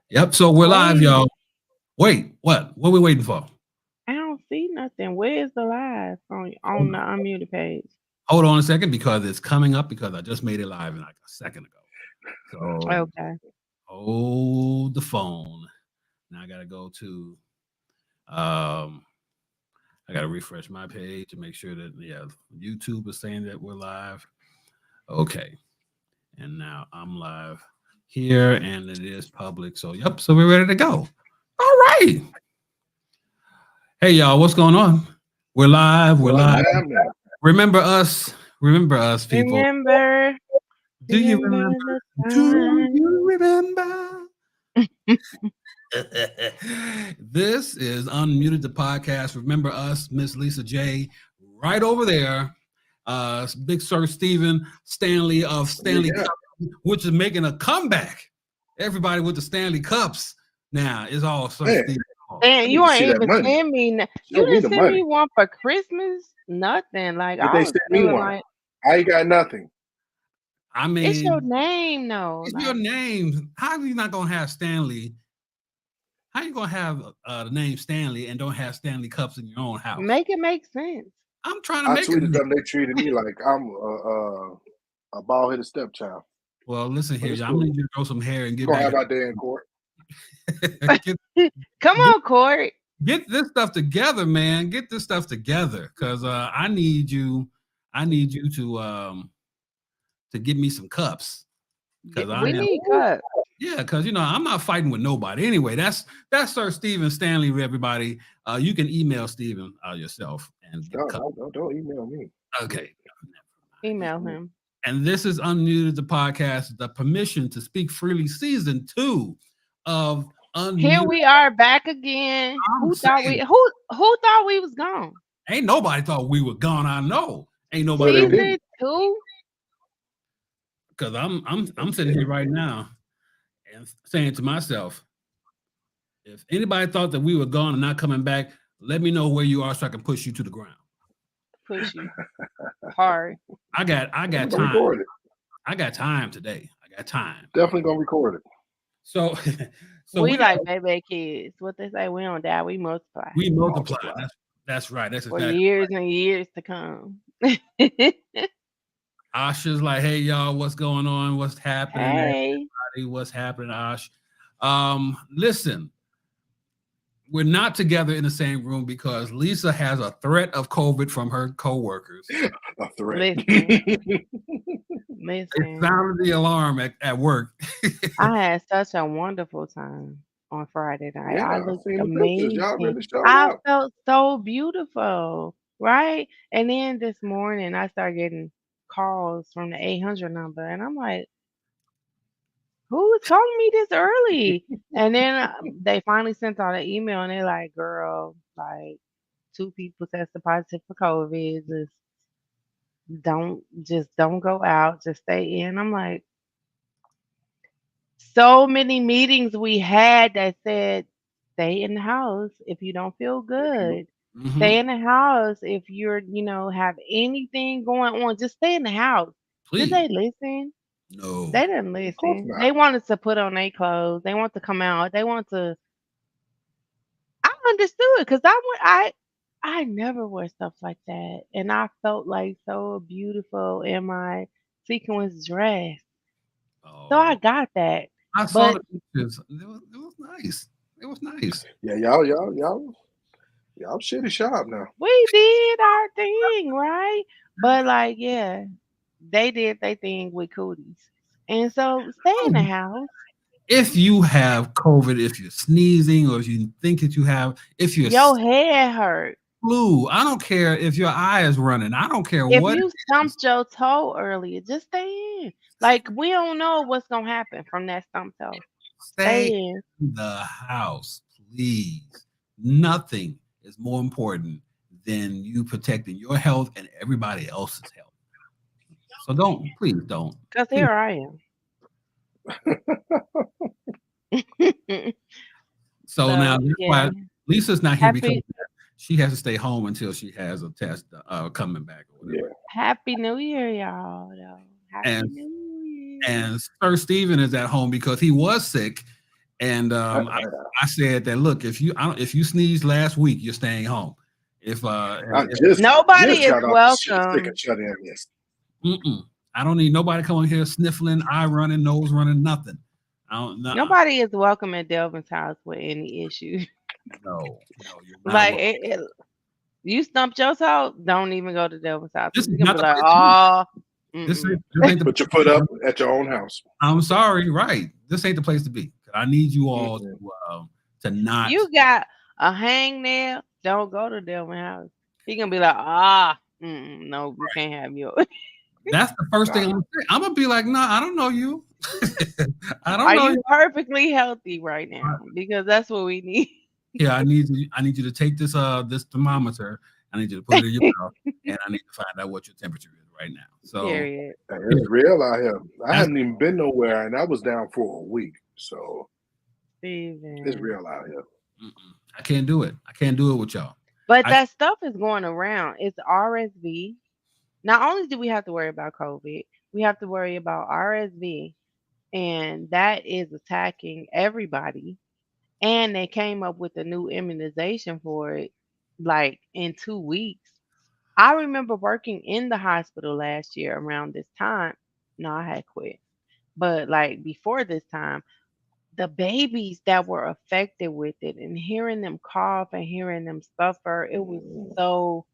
Yep. So we're live, Wait, y'all. Wait, what? What are we waiting for? I don't see nothing. Where's the live on the unmuted page? Hold on a second because it's coming up because I just made it live like a second ago. So Okay. hold the phone. Now I gotta go to I gotta refresh my page to make sure that YouTube is saying that we're live. Okay. And now I'm live here and it is public. So yep, so we're ready to go. All right. Hey y'all, what's going on? We're live, we're What's live. happening? Remember us. Remember us, people. Remember, Do you remember? remember the Do time. you remember? This is Unmuted the podcast. Remember us, Miss Lisa J, right over there. Big Sir Stephen Stanley of Stanley Yeah. Cup, which is making a comeback. Everybody with the Stanley Cups now is all Sir Man, Stephen. And I you need to ain't see that even money. send me. You Show me didn't the send me money. one for Christmas. Nothing. Like Did I they was send me feeling one? like I ain't got nothing. I it's your mean, name, though. it's your Like name. How are you not gonna have Stanley? How you gonna have the name Stanley and don't have Stanley Cups in your own house? make it make sense. I'm trying to I make it. tweeted them. They treated me like I'm a bald headed stepchild. Well, listen But here, it's I'm gonna cool. need you to grow some hair and We're get gonna back. have our day in court. get, Come get on, Court. get this stuff together, man. Get this stuff together, cause I need you. I need you to give me some cups, cause I We am. need cups. Yeah, because I'm not fighting with nobody. Anyway, that's Sir Stephen Stanley. Everybody, you can email Stephen yourself and get No, cups. don't email me. Okay. Email him. And this is Unmuted the podcast, the permission to speak freely, season 2 of Here Unmuted. we are back again. I'm Who thought we saying, who thought we was gone? ain't nobody thought we were gone. I know, ain't Well, nobody they know, Season didn't. 2? because I'm They sitting here didn't. right now and saying to myself, if anybody thought that we were gone and not coming back, let me know where you are so I can push you to the ground. Push you hard. I got I'm gonna time. record it. I got time today. I got time. Definitely gonna record it. So so We we got like baby kids. What they say, we don't die, we multiply we multiply. Multiply. That's right. That's for exactly. years and years to come. Asha's like, hey y'all, what's going on? What's happening? Hey, Everybody, what's happening, Ash? Listen, we're not together in the same room because Lisa has a threat of COVID from her coworkers. A threat. listen, It listen. sounded the alarm at work. I had such a wonderful time on Friday night. Yeah, I I looked seen the pictures. Y'all amazing. really showed I up. felt so beautiful, right? And then this morning, I started getting calls from the 800 number, and I'm like, who is calling me this early? And then they finally sent out an email, and they're like, girl, like, two people tested positive for COVID. Just don't go out. Just stay in. I'm like, so many meetings we had that said, stay in the house if you don't feel If you good. Stay Mhm. in the house if have anything going on. Just stay in the house. Did Please. they listen? No. They didn't of course listen. not. They wanted to put on their clothes. They want to come out. They want to. I understood because I never wear stuff like that, and I felt like so beautiful in my sequins dress. So I Oh, got that, I saw but the pictures. It was nice. It was nice. Yeah, y'all shitty shop now. we did our thing, right? But like, yeah, they did their thing with cooties, and so stay in the house. If you have COVID, if you're sneezing or if you think that you have, if you're Your head hurt. flu, I don't care if your eye is running. I don't care If what it you is. stumped your toe earlier, just stay in. Like we don't know what's gonna happen from that stump toe. Stay Stay in. in the house, please. Nothing is more important than you protecting your health and everybody else's health. So don't, please don't. Cause Please. here I am. So now So that's yeah. why Lisa's not here because Happy she has to stay home until she has a test coming back or whatever. Yeah. Happy New Year, y'all though. Happy And New Year. and Sir Stephen is at home because he was sick And I, I said that look, if you sneezed last week, you're staying home. If I if Nobody just is got off the sick welcome. and shut in list. I don't need nobody coming here sniffling, eye running, nose running, nothing. I don't. Nuh-uh. Nobody is welcome at Delvin's house with any issue. No, you're not Like welcome. you stumped your toe, don't even go to Delvin's house. This He's is gonna not be the like, place to be. oh, This ain't the Put place your to foot up be. at your own house. I'm sorry, right? This ain't the place to be. I need you all to not. you got a hangnail, don't go to Delvin's house. He gonna be like, no, we can't have you. That's the first thing Nah. I'm gonna say. I'm gonna be like, no, I don't know you. I don't Are know you you. perfectly healthy right now? Because that's what we need. Yeah, I need you to take this this thermometer. I need you to put it in your mouth, and I need to find out what your temperature is right now. So Period. It's real out here. I That's- haven't even been nowhere, and I was down for a week. So it's Steven. real out here. I can't do it. I can't do it with y'all. But I- that stuff is going around. It's RSV. Not only do we have to worry about COVID, we have to worry about RSV, and that is attacking everybody. And they came up with a new immunization for it, like in 2 weeks. I remember working in the hospital last year around this time. No, I had quit. But like before this time, the babies that were affected with it and hearing them cough and hearing them suffer, it was so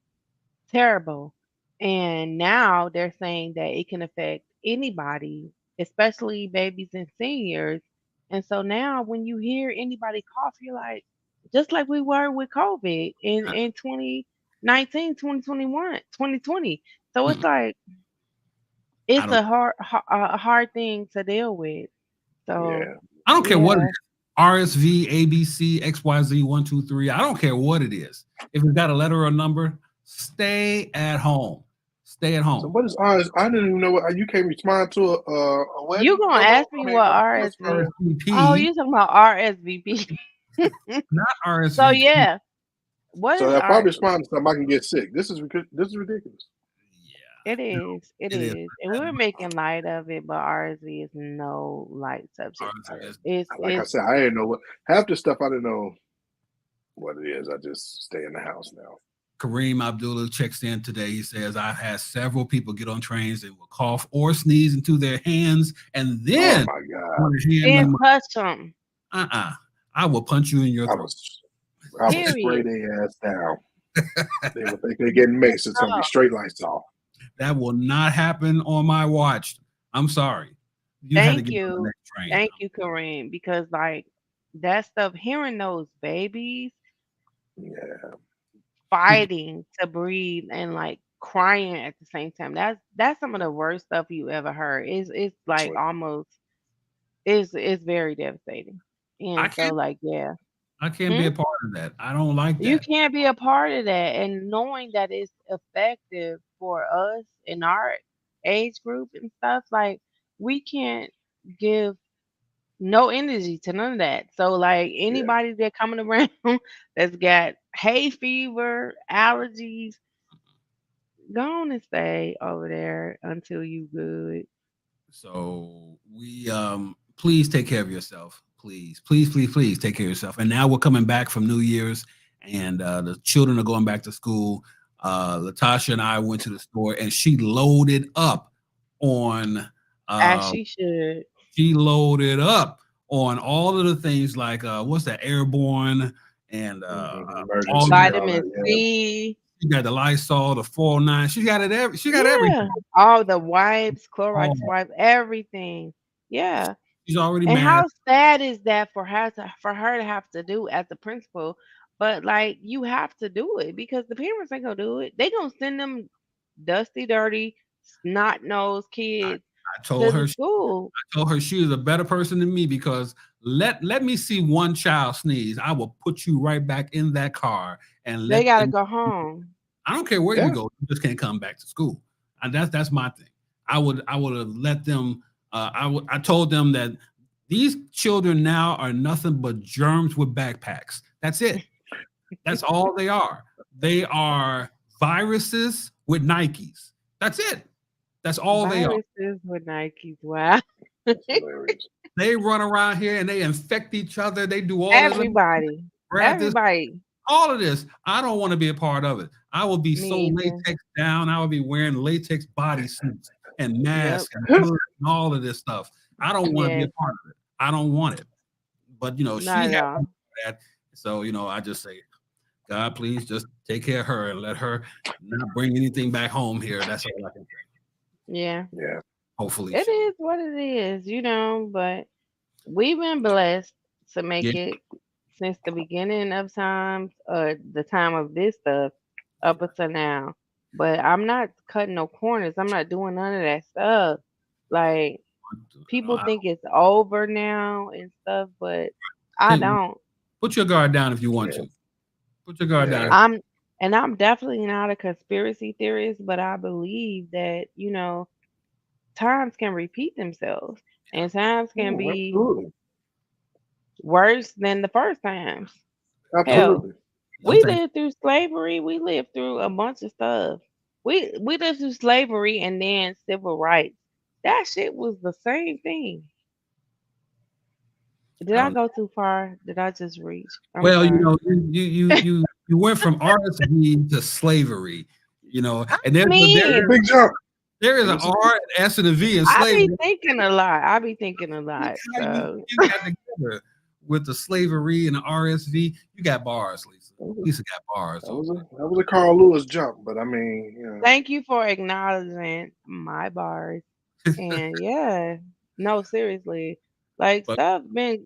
terrible. And now they're saying that it can affect anybody, especially babies and seniors. And so now when you hear anybody cough, you're like, just like we were with COVID in 2019, 2021, 2020. So it's mm-mm. like, I it's don't. a hard thing to deal with. So, Yeah. I don't care what it yeah. is. RSV, ABC, XYZ, 1, 2, 3. I don't care what it is. If it's got a letter or a number, stay at home. Stay at So home. what is ours? I didn't even know what you can't respond to a wedding. You gonna promo? ask me what what's RSV? Oh, RSVP, you talking about RSVP? not So RSVP. yeah, what So is if I RSV? respond to something, I can get sick. This is ridiculous. It Yeah, is, it it is. is, and we were making light of it, but RSV is no light subject. RSV is- Like I It's said, I didn't know what half the stuff. I didn't know what it is. I just stay in the house now. Kareem Abdullah checks in today. He says, I've had several people get on trains and will cough or sneeze into their hands and Oh then my God! want to hand then them. touch them. I will punch you in your I throat. would spray Period. their ass down. They would think they're getting maced. It's gonna be straight lights off. That will not happen on my watch. I'm sorry. You had to Thank get on the you, next train. thank you, Kareem, because like that stuff, hearing those babies Yeah. fighting to breathe and like crying at the same time, that's some of the worst stuff you ever heard. It's like almost it's very devastating. I And so can't like yeah. I can't be Hmm? a part of that. I don't like You that. can't be a part of that, and knowing that it's effective for us in our age group and stuff, like we can't give no energy to none of that. So like Yeah. anybody that coming around that's got hay fever, allergies, go on and stay over there until you good. So we please take care of yourself. Please take care of yourself. And now we're coming back from New Year's and the children are going back to school. Latasha and I went to the store and she loaded up on As uh she should. she loaded up on all of the things like what's that airborne and all Emergency, of that. all Vitamin that. Yeah. C. She got the Lysol, the 409. She got it she got Yeah. everything. All the wipes, Clorox Oh, wipes, everything. Yeah. she's already And mad. how sad is that for her to have to do as a principal? But like you have to do it because the parents ain't gonna do it. They gonna send them dusty, dirty, snot nosed kids I to told the her school. told her she is a better person than me because let me see one child sneeze. I will put you right back in that car and They let gotta them. go home. I don't care where you Yeah. go, you just can't come back to school. And that's my thing. I would have let them. I told them that these children now are nothing but germs with backpacks. That's it. That's all they are. They are viruses with Nikes. That's it. That's all they are. Viruses with Nikes. Wow. That's hilarious. They run around here and they infect each other. They do all this. Everybody. Grab this, Everybody. all of this. I don't want to be a part of it. I will be so Me either. latex down. I will be wearing latex bodysuits and Yep. masks and hoods and all of this stuff. I don't want to be a Yes. part of it. I don't want it. But she Not at had all. that. So I just say, God, please just take care of her and let her not bring anything back home here. That's all I can say. Yeah. Yeah. Hopefully, It is what it is, but we've been blessed to yeah. make it since the beginning of times, the time of this stuff up until now. But I'm not cutting no corners. I'm not doing none of that stuff. Like people I think it's over now and stuff, but I think don't. put your guard down if you want Yeah. to. Put your guard Yeah. down. I'm definitely not a conspiracy theorist, but I believe that, times can repeat themselves and times can Oh, be absolutely. worse than the first times. Hell, Absolutely. Some we things. lived through slavery. We lived through a bunch of stuff. We lived through slavery and then civil rights. That shit was the same thing. Did I I don't. go too far? Did I just reach? I'm Well, sorry. you went from RSV to slavery. I And there's a, It's a mean, big jump. there is an It's a R, an S, and a V in I be slavery. thinking a lot. I be thinking a Look lot. how So you got together with the slavery and the RSV. You got bars, Lisa. That was a, Lisa got bars that over was there. a that was a Carl Lewis jump, but I mean, thank you for acknowledging my bars. And yeah, no, seriously, like But stuff been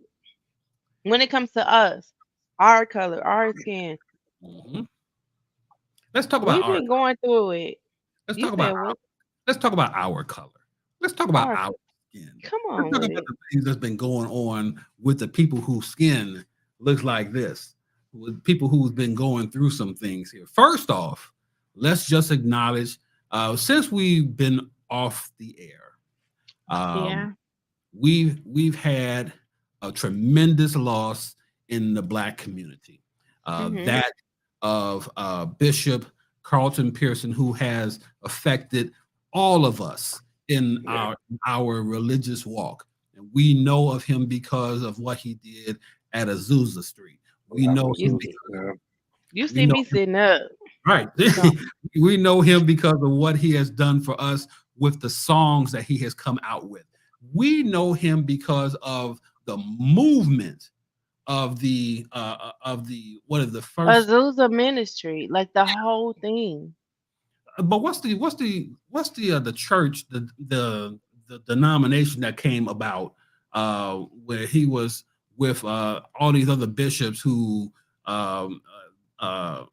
when it comes to us, our color, our skin, mhm. Let's talk about we've our been going through it. let's You talk about said what? let's talk about our color. Let's talk about Our our skin. come Let's on talk with about it. the things that's been going on with the people whose skin looks like this, with people who's been going through some things here. First off, let's just acknowledge since we've been off the air, um, Yeah. we've had a tremendous loss in the Black community. Mhm. That of Bishop Carlton Pearson, who has affected all of us in yeah, our religious walk. And we know of him because of what he did at Azusa Street. We know You him absolutely. see, Yeah. you we see know me sitting up. right. So We know him because of what he has done for us with the songs that he has come out with. We know him because of the movement of the what is the first. Azusa Ministry, like the whole thing. But what's the church, the denomination that came about where he was with all these other bishops um, uh,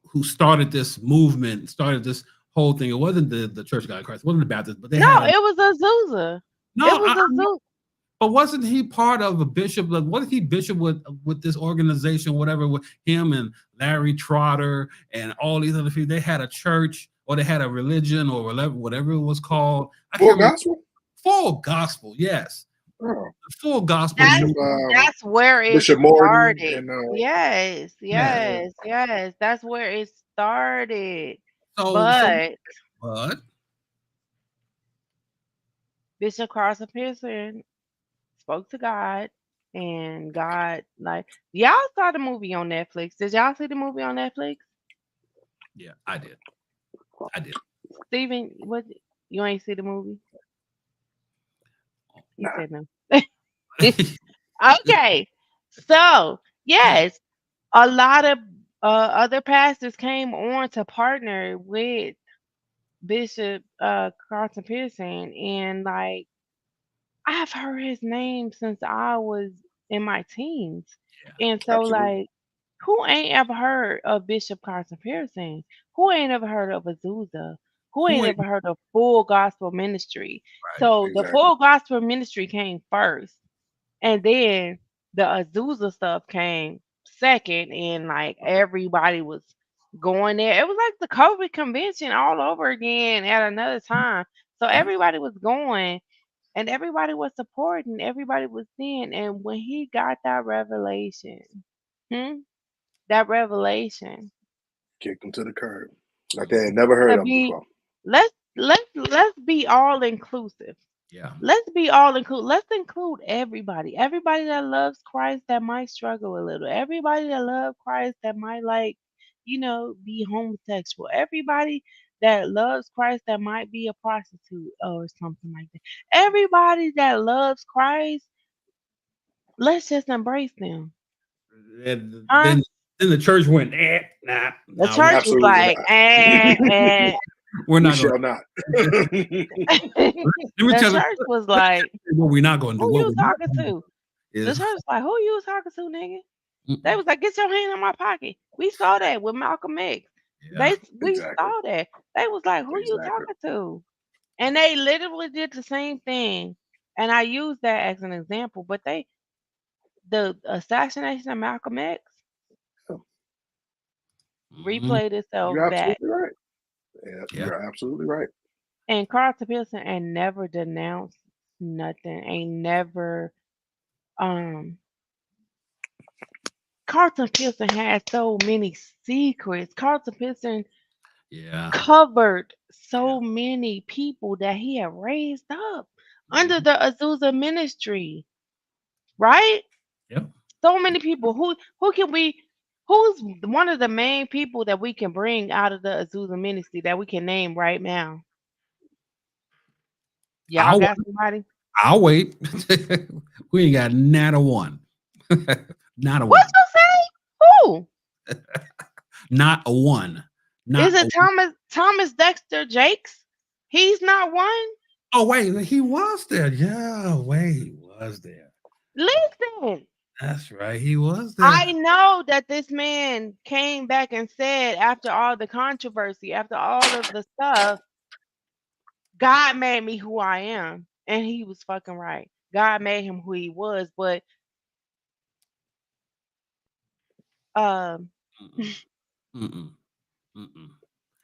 who started this movement, started this whole thing. It wasn't the Church of God in Christ, it wasn't the Baptist, but they No, had a it was Azusa. no. It was Azusa. But wasn't he part of a bishop? Like, wasn't he bishop with this organization, whatever, with him and Larry Trotter and all these other people? They had a church or they had a religion or whatever it was called. I Full can't remember. gospel. Full gospel, yes. Oh, The full gospel. That's Bishop that's where it Bishop Morton started. and Yes, Yeah. yeah, yes, yes. That's where it started. So But but Bishop Carson Pearson spoke to God, and God, like, y'all saw the movie on Netflix. Did y'all see the movie on Netflix? yeah, I did. I did. Steven, what, you ain't see the movie? He nah, said no. Okay. So, yes, a lot of other pastors came on to partner with Bishop Carlton Pearson, and like I've heard his name since I was in my teens, Yeah. and so absolutely. like who ain't ever heard of Bishop Carlton Pearson? Who ain't ever heard of Azusa? Who Who ain't ain't ever heard of Full Gospel Ministry? right? So the Exactly. Full Gospel Ministry came first, and then the Azusa stuff came second, and like everybody was going there. It was like the COVID convention all over again at another time. So Yeah. everybody was going and everybody was supporting, everybody was seeing. And when he got that revelation, hmm, that revelation Kicked him to the curb. Like they had never heard to of him be before. let's be all inclusive. Yeah. Let's be all include. Let's include everybody. Everybody that loves Christ that might struggle a little. Everybody that loves Christ that might like, be homosexual. Everybody that loves Christ that might be a prostitute or something like that. Everybody that loves Christ, let's just embrace them. And Huh? then the church went, nah, The no, church was Absolutely like, not. we're We not going. shall not. Let me the tell you church was like, what we're not going to do. who What you we're not talking going to to? do The is, church was like, who you talking to, nigga? They mm-mm. was like, get your hand in my pocket. We saw that with Malcolm X. Yeah, We Exactly. saw that. They was like, who you Exactly. talking to? And they literally did the same thing. And I use that as an example. But the assassination of Malcolm X mhm, replayed itself You're back. absolutely right. Yeah, yeah, you're absolutely right. And Carlton Pearson ain't never denounced nothing. Ain't never um Carlton Pearson had so many secrets. Carlton Pearson yeah, covered yeah. so many people that he had raised up under Mhm. the Azusa ministry, right? Yep. So many people. Who can we? Who's one of the main people that we can bring out of the Azusa ministry that we can name right now? Y'all I'll got somebody? I'll wait. We ain't got not a one. Not a What one. you say? Who? Not a one. Is Not a it Thomas Dexter Jakes? He's not one. Oh wait, he was there. Yeah, wait, he was there. Listen, That's right, he was there. I know that this man came back and said after all the controversy, after all of the stuff, God made me who I am. And he was fucking right. God made him who he was. But um Mm-mm, mm-mm, mm-mm.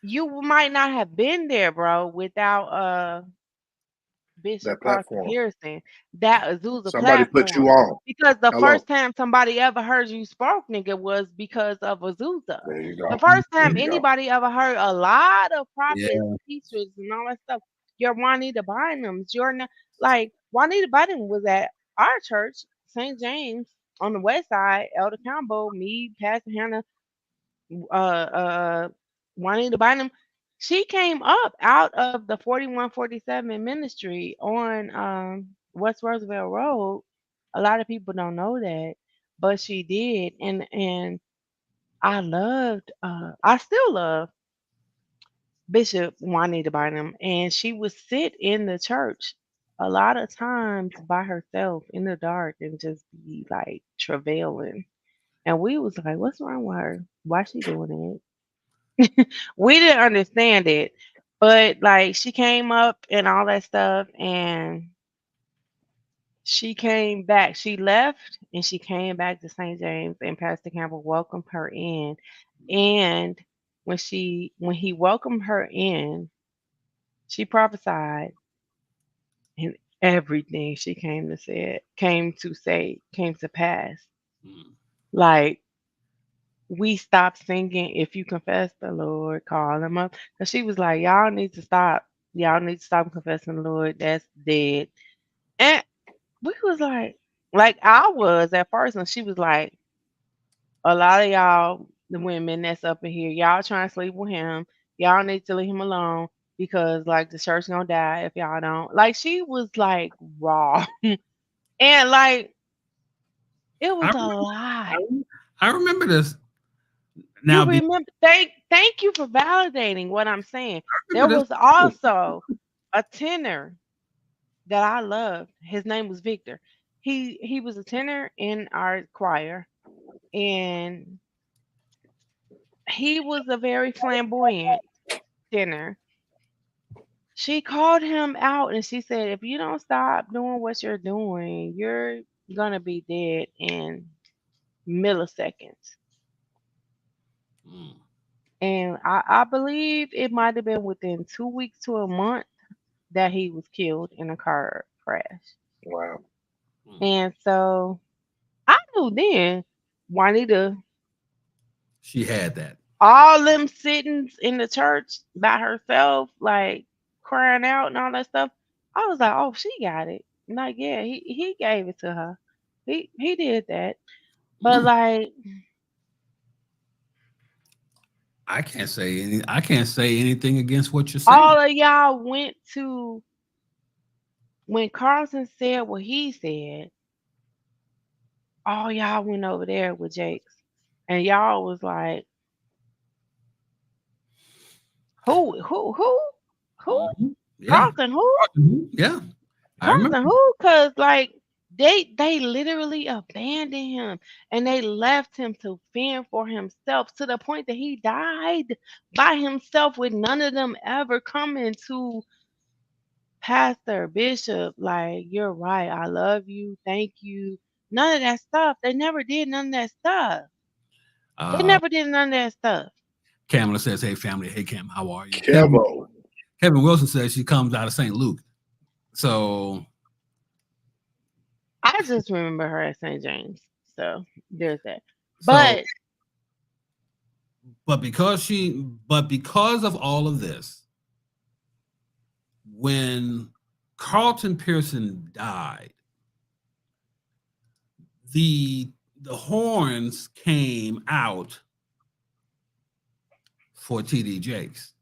you might not have been there, bro, without Bishop That Carson platform. Pearson, that Azusa Somebody put you platform. on. Because the Hello. first time somebody ever heard you spoke, nigga, was because of Azusa. There you The go. first There time you go. anybody ever heard a lot of prophets, Yeah. teachers, and all that stuff, your Juanita Bynum's, like Juanita Bynum was at our church, St. James, on the west side, Elder Campbell, me, Pastor Hannah, uh Juanita Bynum, she came up out of the 4147 ministry on West Roosevelt Road. A lot of people don't know that, but she did. And I still love Bishop Juanita Bynum, and she would sit in the church a lot of times by herself in the dark and just be like travailing. And we was like, what's wrong with her? Why she doing that? We didn't understand it, but like she came up and all that stuff, and she came back. She left and she came back to St. James, and Pastor Campbell welcomed her in. And when he welcomed her in, she prophesied, and everything she came to pass. Mm. Like we stopped singing "If You Confess the Lord, Call Him Up," because she was like, "Y'all need to stop. Y'all need to stop confessing the Lord. That's dead." And we was like I was at first, and she was like, "A lot of y'all, the women that's up in here, y'all trying to sleep with him. Y'all need to leave him alone because like the church gonna die if y'all don't." Like she was like raw, and like it I was a remember, lot. I, I remember this. You Now, be remember? Thank you for validating what I'm saying. I There remember this. was also a tenor that I loved. His name was Victor. He was a tenor in our choir, and he was a very flamboyant tenor. She called him out and she said, "If you don't stop doing what you're doing, you're gonna be dead in milliseconds." Mm, And I believe it might have been within 2 weeks to a month that he was killed in a car crash. Wow. mm. And so I knew then Juanita, She had that. all them sittings in the church by herself, like crying out and all that stuff. I was like, oh, she got it. Like, yeah, he gave it to her. He did that. But Mm, like I can't say anything against what you're saying. all of y'all went to when Carlson said what he said, all y'all went over there with Jakes. And y'all was like, who? Who? Mhm. Yeah. Carlton who? Mhm. Yeah. I remember. Carlton who? Cause like they literally abandoned him and they left him to fend for himself to the point that he died by himself with none of them ever coming to pastor, bishop, like, you're right. I love you. Thank you. None of that stuff. They never did none of that stuff. They Uh, never did none of that stuff. Kamala says, "Hey family, hey Cam, how are you?" Kevo. Kevin Wilson says she comes out of St. Luke. So, I just remember her at St. James. So there's that. so, But but because of all of this, when Carlton Pearson died, the the horns came out for TD Jakes.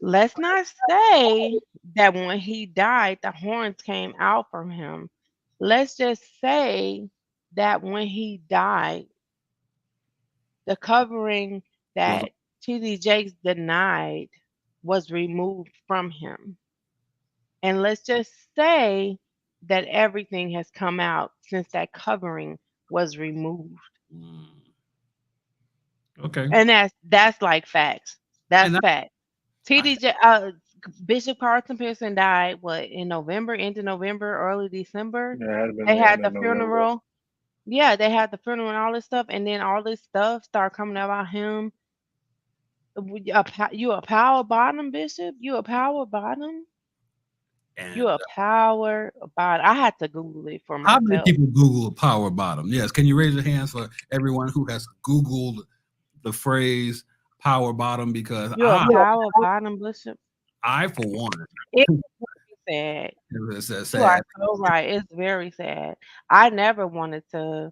let's not say that when he died, the horns came out from him. Let's just say that when he died, the covering Was that TD Jakes denied was removed from him. And let's just say that everything has come out since that covering was removed. mm, okay, And that's like facts. That's and fact. I TDJ Bishop Carlton Pearson died what in November, end of November, early December. Yeah, it had been They the had end the of November. funeral. Yeah, they had the funeral and all this stuff, and then all this stuff started coming about him. You a power bottom, Bishop? You a power bottom? You and a power bottom? I had to Google it for how many myself. people Google power bottom? Yes, can you raise your hands for everyone who has Googled the phrase power bottom? Because You a power bottom, Bishop? I for one, It's sad. it's You are sad. so right. It's very sad. I never wanted to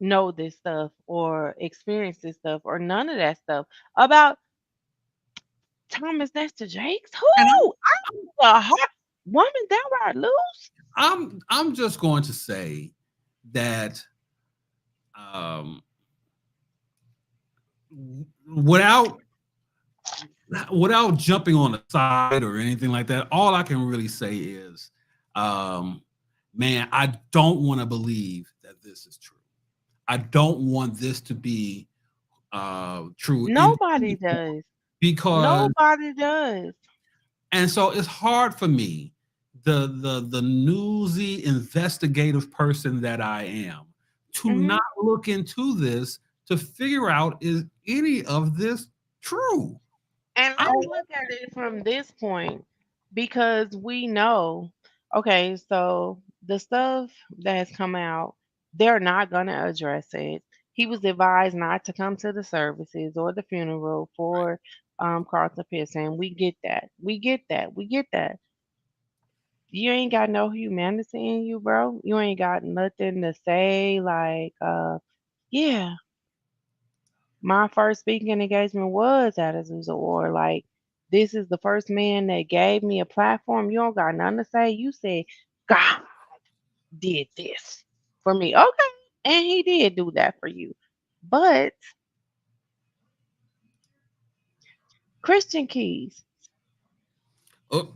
know this stuff or experience this stuff or none of that stuff about Thomas Nestor Jakes. And Who? I'm a heart woman downright loose. I'm just going to say that um, without jumping on the side or anything like that, all I can really say is, um, man, I don't want to believe that this is true. I don't want this to be true in Nobody any form does. because, Nobody does. and so it's hard for me, the newsy investigative person that I am, to Hmm. not look into this to figure out, is any of this true? And I let's look at it from this point because we know, okay, so the stuff that has come out, they're not going to address it. He was advised not to come to the services or the funeral for Carlton Pearson. We get that. We get that. We get that. You ain't got no humanity in you, bro. You ain't got nothing to say like, yeah, my first speaking engagement was at Azusa, or like, this is the first man that gave me a platform. You don't got nothing to say. You said God did this for me. Okay. And he did do that for you. But Christian Keys, oh,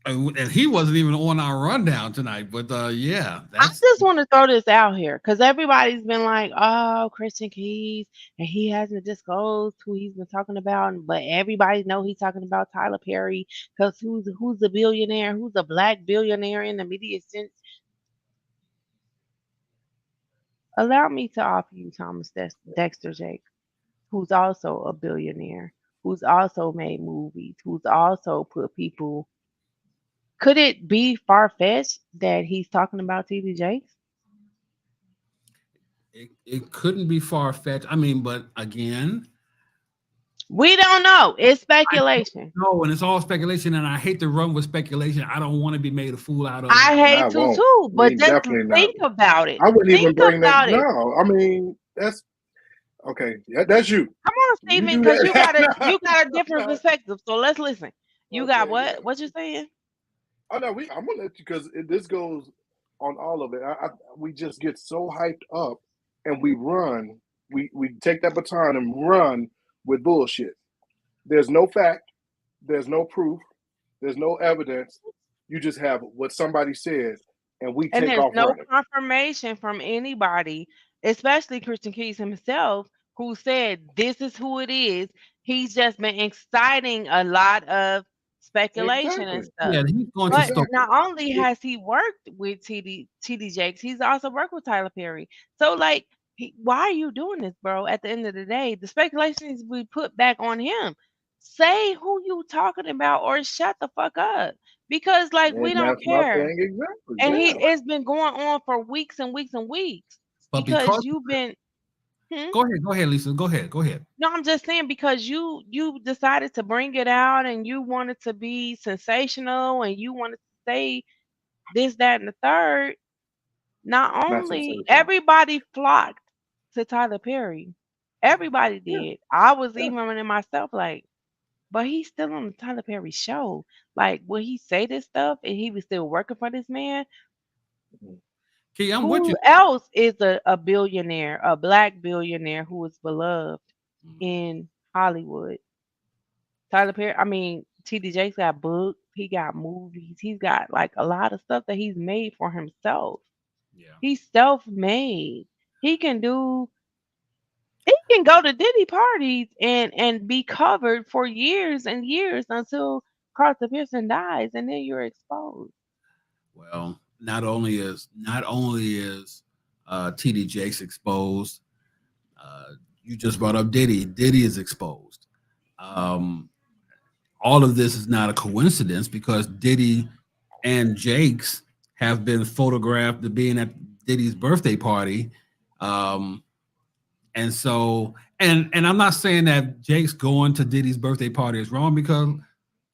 and he wasn't even on our rundown tonight. But yeah, I that's just want to throw this out here because everybody's been like, oh, Christian Keys, and he hasn't disclosed who he's been talking about. But everybody know he's talking about Tyler Perry because who's a billionaire? Who's a black billionaire in the media sense? Allow me to offer you Thomas Dexter Jake, who's also a billionaire, who's also made movies, who's also put people. Could it be far fetched that he's talking about TD Jakes? it couldn't be far fetched. I mean, but again, We don't know. It's I don't speculation. know, and it's all speculation, and I hate to run with speculation. I don't want to be made a fool out of. I I hate to won't. too, but Me just definitely not. think about it. I wouldn't even Think bring that. about it. No, I mean that's okay. Yeah, that's you. Come on, You Stephen, do because you got a different that. perspective. So let's listen. You got Okay, yeah. what? What you saying? Oh no, I'm gonna let you because this goes on all of it. We just get so hyped up and we run. We take that baton and run with bullshit. There's no fact. There's no proof. There's no evidence. You just have what somebody said, and we And take there's off no running. confirmation from anybody, especially Christian Keys himself, who said this is who it is. He's just been exciting a lot of speculation and Exactly. stuff. Yeah, he's going to But start. Exactly. not only has he worked with TD Jakes, he's also worked with Tyler Perry. So like, why are you doing this, bro? At the end of the day, the speculation is we put back on him. Say who you talking about, or shut the fuck up. Because like we And don't that's my care. thing. Exactly. And Yeah. it's been going on for weeks and weeks and weeks But because because you've been. Hmm? go ahead, Lisa. Go ahead. No, I'm just saying because you decided to bring it out and you wanted to be sensational and you wanted to say this, that, and the third. Not Not only sensational. everybody flocked to Tyler Perry, everybody Yeah. did. I was Yeah. even in myself like, but he's still on the Tyler Perry show. Like, will he say this stuff and he was still working for this man? Mhm. Key, I'm with you. Who else is a billionaire, a black billionaire who is beloved Mhm. in Hollywood? Tyler Perry. I mean, TD Jakes got books, he got movies, he's got like a lot of stuff that he's made for himself. Yeah. He's self-made. He can do. He can go to Diddy parties and be covered for years and years until Carter Pearson dies, and then you're exposed. Well, not only is TD Jakes exposed. You just brought up Diddy. Diddy is exposed. Um, all of this is not a coincidence because Diddy and Jakes have been photographed of being at Diddy's birthday party. Um, and so, and I'm not saying that Jakes going to Diddy's birthday party is wrong because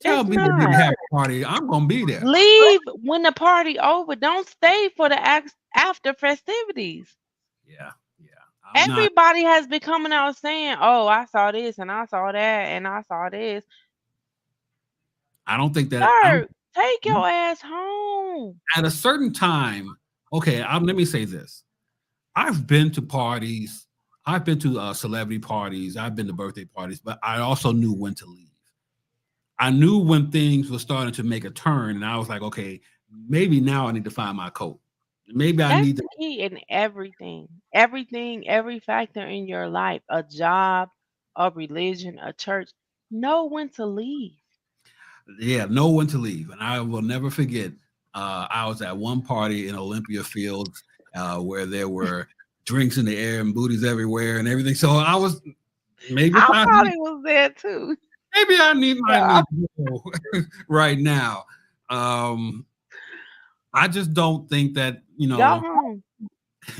tell It's me that Diddy not. have a party, I'm gonna be there. Leave when the party over. Don't stay for the after festivities. Yeah, yeah. I'm not. Everybody has been coming out saying, "Oh, I saw this and I saw that and I saw this." I don't think that. I don't. Sir, take your ass home. At a certain time, okay. Let me say this. I've been to parties. I've been to celebrity parties. I've been to birthday parties, but I also knew when to leave. I knew when things were starting to make a turn, and I was like, okay, maybe now I need to find my coat. Maybe I That's need to. the key in everything. Everything, every factor in your life, a job, a religion, a church. Know when to leave. Yeah, know when to leave. And I will never forget. I was at one party in Olympia Fields where there were drinks in the air and booties everywhere and everything. So I was maybe I I probably was there too. maybe I need might Yeah. need to go right now. Um, I just don't think that Go home. I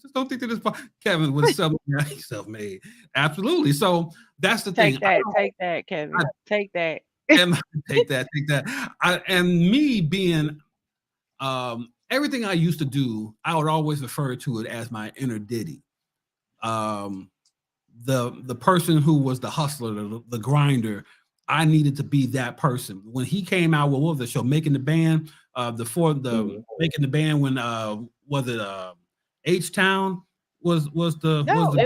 just don't think that this Kevin was self-made. Absolutely. So that's the thing. Take that, Kevin. I, Take that. and take that. And me being everything I used to do, I would always refer to it as my inner Diddy. Um, the person who was the hustler, the grinder. I needed to be that person. When he came out with what was the show, Making the Band, Making the Band when was it H Town was No, the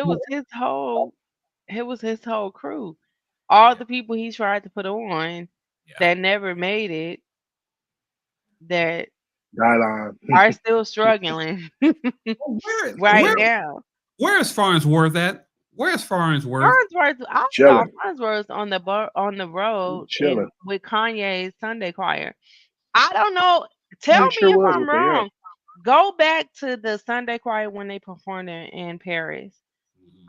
it was his whole crew. All yeah the people he tried to put on yeah. that never made it, that Guideline. are still struggling right Where now. where's Farnsworth at? Where's Farnsworth? Farnsworth, I saw Chilling. Farnsworth on the road Chilling. with Kanye's Sunday Choir. I don't know. Yeah, Tell he me sure if was I'm with the wrong. Go back to the Sunday Choir when they performed in Paris.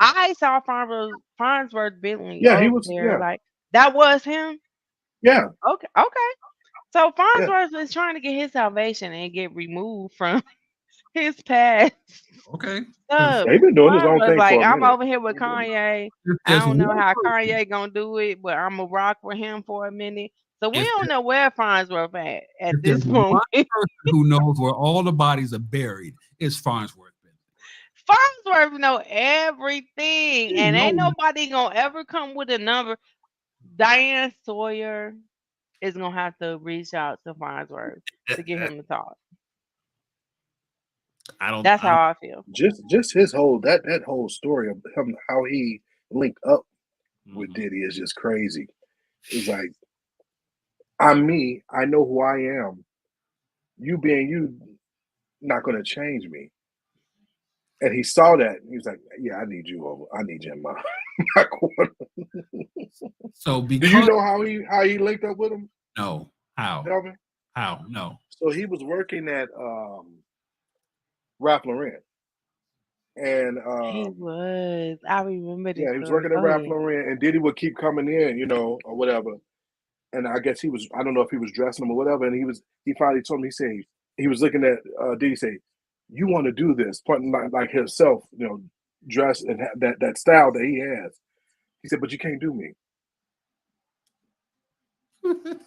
I saw Farnsworth Bentley Yeah, he over was. there. Yeah. Like that was him. Yeah. Okay, okay. So Yeah. Farnsworth is trying to get his salvation and get removed from his past Okay. stuff. They've been doing his Fonz own was thing like, for a I'm minute. over here with Kanye. If I there's don't know one how person, Kanye gonna do it, but I'm gonna rock with him for a minute. So we if, don't know where Farnsworth at if there's this one moment. person who knows where all the bodies are buried, it's Farnsworth. Farnsworth know everything, He and ain't knows nobody gonna ever come with a number. Diane Sawyer is gonna have to reach out to Farnsworth to get him to talk. That's I don't how I feel. Just his whole that whole story of him how he linked up with mhm. Diddy is just crazy. It's like I'm me. I know who I am. You being you, not going to change me. And he saw that. And he was like, "Yeah, I need you over. I need you in my corner." So Do you because know how he linked up with him, no, how? Delvin? How? No. So he was working at Ralph Lauren, and He was. I remember this yeah, he was story. working at Go Ralph ahead. Lauren, and Diddy would keep coming in, or whatever. And I guess he was, I don't know if he was dressing him or whatever. And he finally told me, he said, he was looking at Diddy, say, "You want to do this," pointing like himself, dress and that style that he has. He said, "But you can't do me.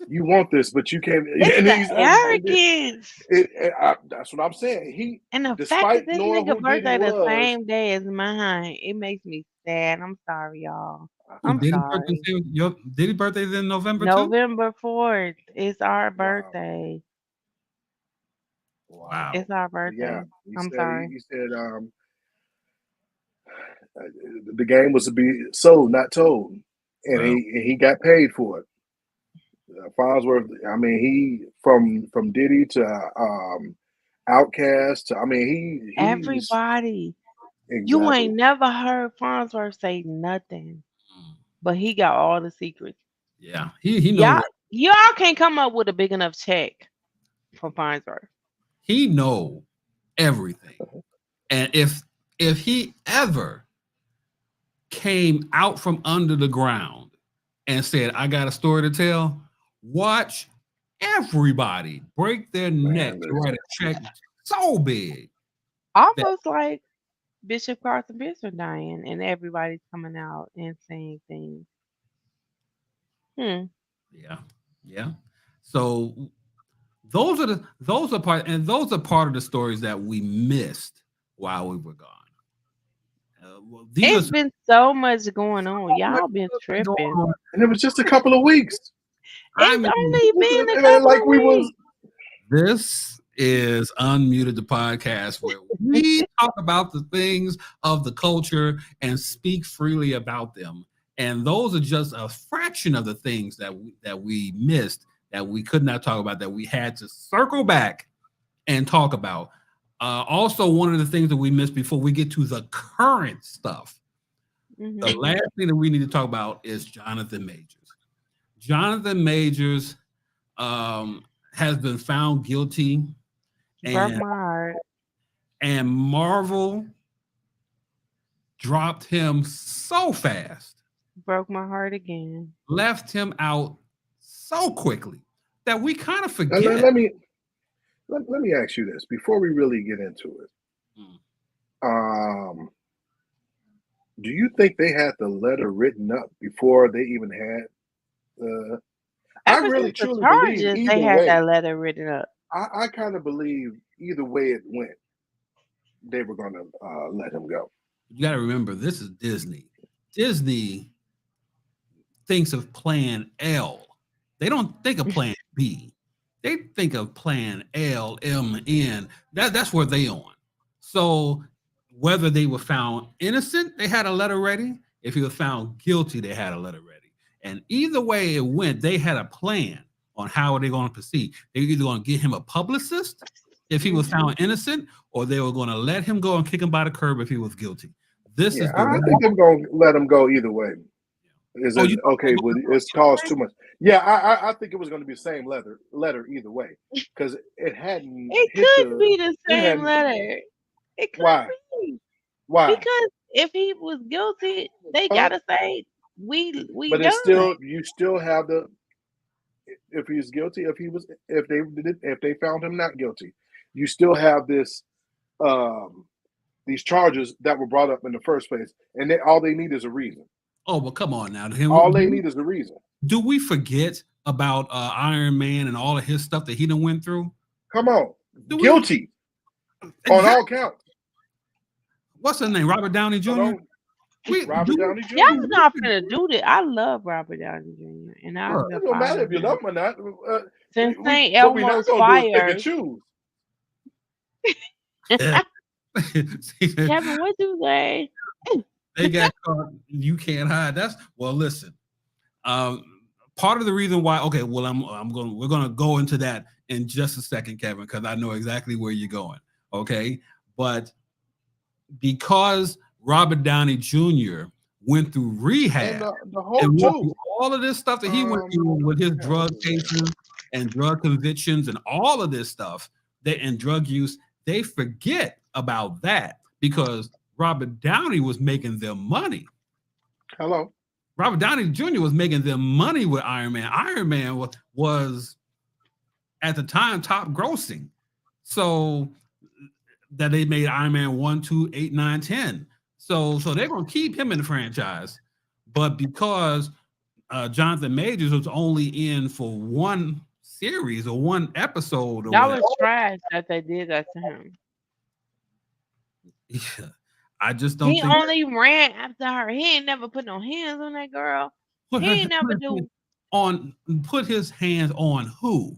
You want this, but you can't." It's And the he's arrogance that's what I'm saying. He, and the fact that despite this knowing nigga who Diddy birthday the was, same day as mine. It makes me sad. I'm sorry, y'all. Who I'm Diddy birthday? sorry. Your Diddy birthday's in November too? November 4th is our wow, birthday. wow, Wow. It's our yeah. birthday. He I'm said sorry. he said the game was to be sold, not told, and Well, he got paid for it. Farnsworth, I mean, he from Diddy to Outkast to, I mean, he's Everybody, you exactly. ain't never heard Farnsworth say nothing, mm, but he got all the secrets. yeah. He know Y'all, what y'all can't come up with a big enough check for Farnsworth. he know everything. And if he ever came out from under the ground and said, "I got a story to tell," watch everybody break their neck Man, to write a check so big that Almost like Bishop Carson Bishop dying, and everybody's coming out and saying things. Hmm. yeah, yeah. So those are part of the stories that we missed while we were gone. Well, these are It's so been so much going on. much Y'all been stuff been going tripping. on. and it was just a couple of weeks. I It's mean, only been a It ain't couple like of we was. weeks. this is Unmuted the podcast where we talk about the things of the culture and speak freely about them. And those are just a fraction of the things that we missed, that we could not talk about, that we had to circle back and talk about. Also, one of the things that we missed before we get to the current stuff, the Hmm. last thing that we need to talk about is Jonathan Majors. Jonathan Majors um, has been found guilty, Broke and my heart. Marvel dropped him so fast, Broke my heart again. left him out so quickly that we kind of Let, let, forget. let me let me ask you this before we really get into it. Mm. Um, do you think they had the letter written up before they even had? I Ever really since the truly believe charges, they either had that way. letter written up. I kind of believe either way it went, they were going to let him go. You got to remember, this is Disney. Disney thinks of Plan L. They don't think of Plan B. They think of Plan L, M, N. That's where they on. So whether they were found innocent, they had a letter ready. If he was found guilty, they had a letter ready. And either way it went, they had a plan on how they're going to proceed. They were either going to get him a publicist if he was Hmm. found innocent, or they were going to let him go and kick him by the curb if he was guilty. This Yeah, is the I way. think they're going to let him go either way. Is Oh, it you okay? don't But it's caused too much. Yeah, I think it was going to be the same letter either way because it hadn't It hit could the. be the It same hadn't. letter. It could Why? be Why? because if he was guilty, they Huh? gotta say we But it's done. still you still have the if he's guilty if he was if they found him not guilty, you still have this these charges that were brought up in the first place, and all they need is a reason. Oh, well, come on now. All they need is a reason. Do we forget about Iron Man and all of his stuff that he done went through? Come on. Guilty on all counts. What's his name? Robert Downey Jr.? Robert Downey Jr. Y'all not gonna do that. I love Robert Downey Jr. And I It don't matter if you love him or not. Since St. What we not Elmo's gonna do is pick fired. and choose. Kevin, what you say? They got caught. You can't hide. Listen. Part of the reason why. Okay, well, we're gonna go into that in just a second, Kevin, because I know exactly where you're going. Okay, but because Robert Downey Jr. went through rehab and the whole and all of this stuff that he went through with his drug cases and drug convictions and all of this stuff and drug use, they forget about that because Robert Downey was making them money. Hello. Robert Downey Jr. was making them money with Iron Man. Iron Man was at the time top grossing. So that they made Iron Man 1, 2, 8, 9, 10. So they're going to keep him in the franchise. But because Jonathan Majors was only in for one series or one episode. Or that was trash that they did that to him. Yeah, I just don't He think only ran after her. He ain't never put no hands on that girl. He ain't never put his hands on who?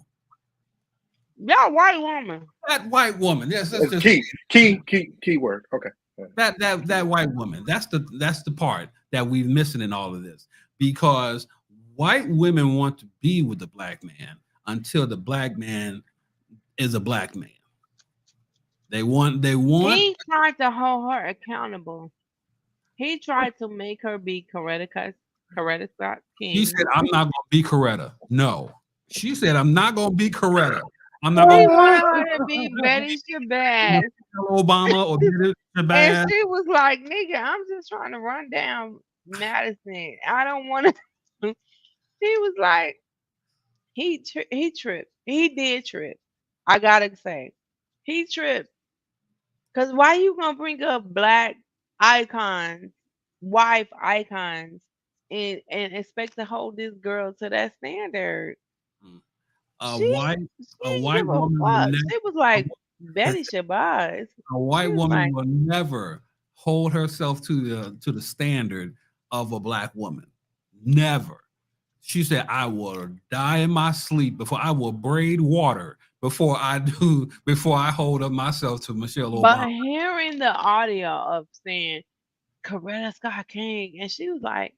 That white woman. That white woman. Yes, that's just key word. Okay. That white woman. That's the part that we're missing in all of this, because white women want to be with the black man until the black man is a black man. They want. He tried to hold her accountable. He tried to make her be Coretta Scott King. He said, "I'm not going to be Coretta." No, she said, "I'm not going to be Coretta. I'm not going to wanted her to be Betty Shabazz, Obama or Betty Shabazz." And she was like, "Nigga, I'm just trying to run down Madison. I don't want to." He was like, he tripped. He did trip. I gotta say, he tripped. Cause why you gonna bring up black icons, wife icons, and expect to hold this girl to that standard? A white woman. She was like Betty Shabazz. A white woman will never hold herself to the standard of a black woman. Never. She said, "I will die in my sleep before I will braid water before I hold up myself to Michelle Obama." But hearing the audio of saying Coretta Scott King, and she was like,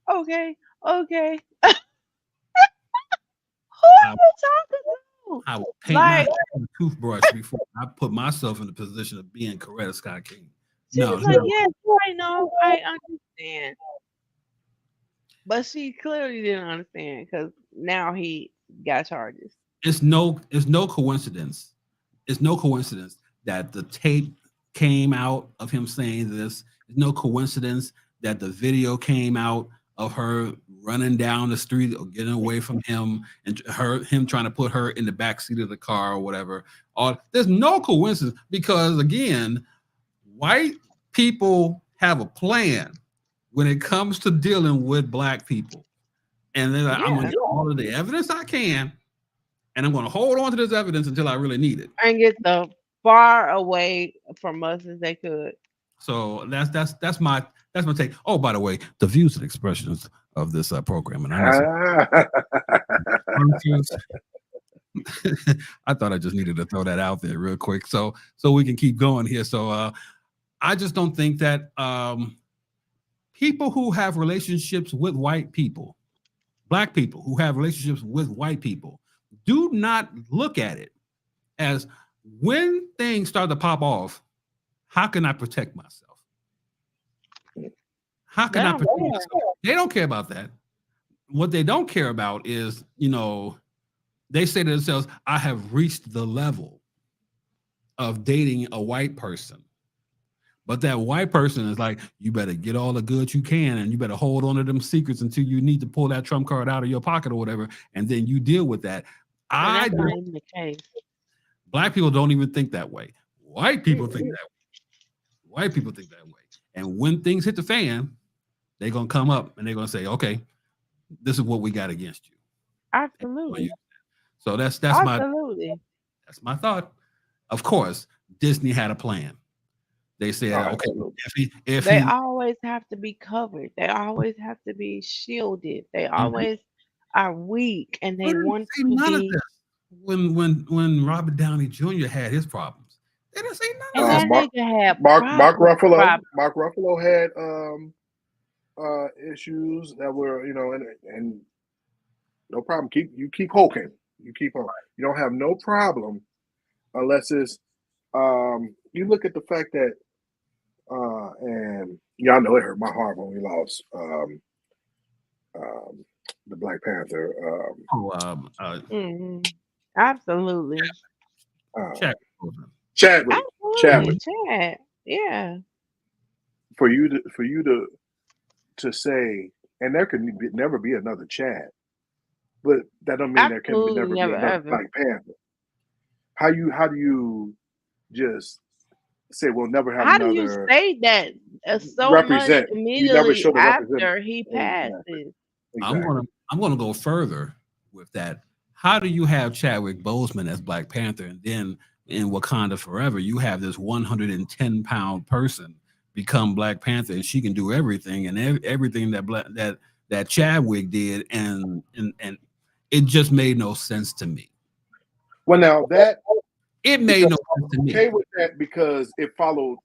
okay. Who are you talking to? I will paint my toothbrush before I put myself in the position of being Coretta Scott King. She was like, yes, I know, I understand. But she clearly didn't understand because now he got charges. It's no coincidence. It's no coincidence that the tape came out of him saying this. It's no coincidence that the video came out of her running down the street or getting away from him and him trying to put her in the back seat of the car or whatever. There's no coincidence because, again, white people have a plan when it comes to dealing with black people. And they're like, I'm going to get all of the evidence I can, and I'm going to hold on to this evidence until I really need it. And get the far away from us as they could. So that's my take. Oh, by the way, the views and expressions of this program, and I thought I just needed to throw that out there real quick, so we can keep going here. So I just don't think that people who have relationships with white people, black people who have relationships with white people, do not look at it as when things start to pop off. How can I protect myself? How can I protect myself? They don't care about that. What they don't care about is, they say to themselves, I have reached the level of dating a white person. But that white person is like, you better get all the good you can, and you better hold on to them secrets until you need to pull that trump card out of your pocket or whatever, and then you deal with that. That's not even the case. Black people don't even think that way. White people think that way. White people think that way. And when things hit the fan, they're gonna come up and they're gonna say, "Okay, this is what we got against you." Absolutely. So that's Absolutely. my thought. Of course, Disney had a plan. They said, "Okay, if They he always have to be covered. They always have to be shielded. They always are weak and we they didn't want say to none of be. this when Robert Downey Jr. had his problems. They didn't say none And of that this. nigga had Mark Ruffalo. problems. Mark Ruffalo had issues that were, and no problem. Keep hulking. You keep on. You don't have no problem unless it's you look at the fact that and y'all know it hurt my heart when we lost the Black Panther. Absolutely. Chadwick. Absolutely. Chad. Yeah. For you to say, and there can never be another Chad, but that don't mean there can never be another Black Panther. How do you just say we'll never have another? How do you say that so represent? much immediately after he passes? Exactly. I'm gonna go further with that. How do you have Chadwick Boseman as Black Panther, and then in Wakanda Forever, you have this 110-pound person become Black Panther, and she can do everything and everything that Chadwick did, and it just made no sense to me. Well, now that it made no sense to me. Okay with that because it followed.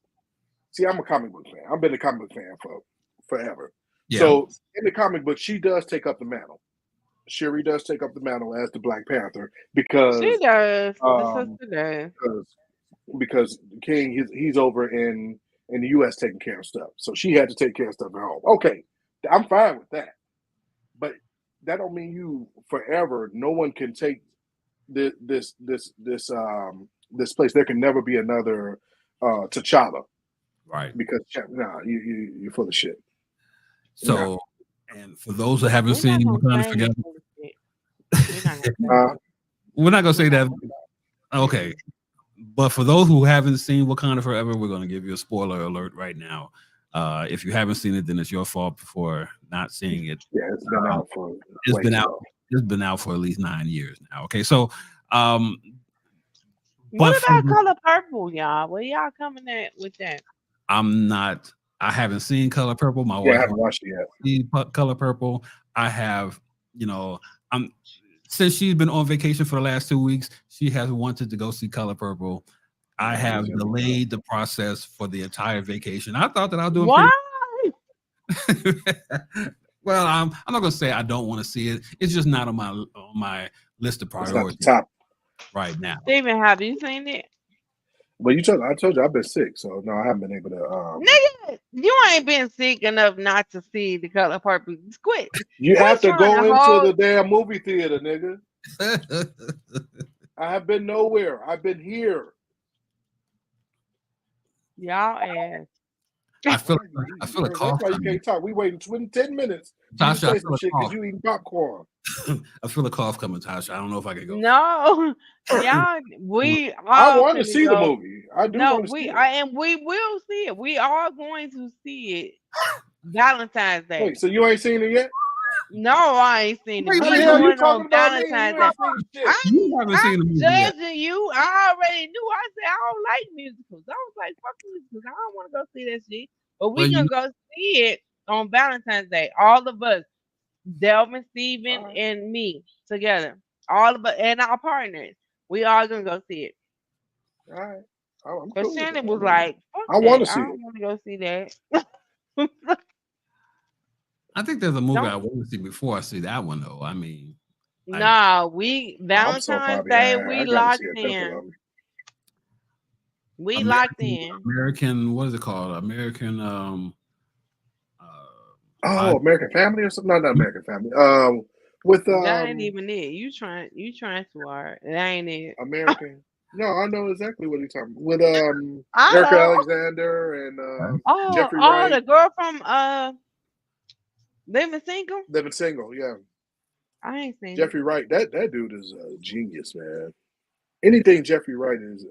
See, I'm a comic book fan. I've been a comic book fan for forever. Yeah. So in the comic book, she does take up the mantle. Shuri does take up the mantle as the Black Panther because she does. The sister does. Because King he's over in the U.S. taking care of stuff, so she had to take care of stuff at home. Okay, I'm fine with that, but that don't mean you forever. No one can take this place. There can never be another T'Challa, right? Because you're full of shit. So, and for those that haven't seen Wakanda Forever, we're not gonna say that. Okay, but for those who haven't seen Wakanda Forever, we're gonna give you a spoiler alert right now. If you haven't seen it, then it's your fault for not seeing it. Yeah, it's been out for. It's been out for at least 9 years now. Okay, so what about Color Purple, y'all? Where y'all coming at with that? I haven't seen Color Purple. My wife haven't watched it yet. Color Purple. I have, since she's been on vacation for the last 2 weeks, she has wanted to go see Color Purple. I have delayed the process for the entire vacation. I thought that I was doing why? Well, I'm not gonna say I don't want to see it. It's just not on my list of priorities. It's not the top right now. Steven, have you seen it? Well, I told you I've been sick, so no, I haven't been able to. Nigga, you ain't been sick enough not to see the Color Purple. Quit. You have to go into the damn movie theater, nigga. I have been nowhere. I've been here. Y'all ass. I feel a cough. That's why you can't talk. We waiting 10 minutes. Tasha, you say some shit because you eating popcorn. I feel a cough coming, Tasha. I don't know if I can go. No, y'all. I want to see the movie. I do. No, want to see it. And we will see it. We are going to see it Valentine's Day. Wait, so you ain't seen it yet? No, I ain't seen it. What the hell you talking about? Valentine's Day. I'm judging you. I already knew. I said I don't like musicals. I was like, fuck musicals. I don't want to go see that shit. But we gonna go see it on Valentine's Day. All of us, Delvin, Steven, and me together. All of us and our partners. We all gonna go see it. All right. But cool Shannon was like, I want to see it. I don't want to go see that. I think there's a movie I want to see before I see that one, though. I mean, Valentine's Day, we locked in. We locked in. American, what is it called? American. American Family or something? No, not American Family. With that ain't even it. You trying too hard. That ain't it. American. No, I know exactly what you're talking about. With Erica Alexander and Jeffrey Wright. The girl from Living Single? Living Single, yeah. I ain't seen Jeffrey Wright. That dude is a genius, man. Anything Jeffrey Wright is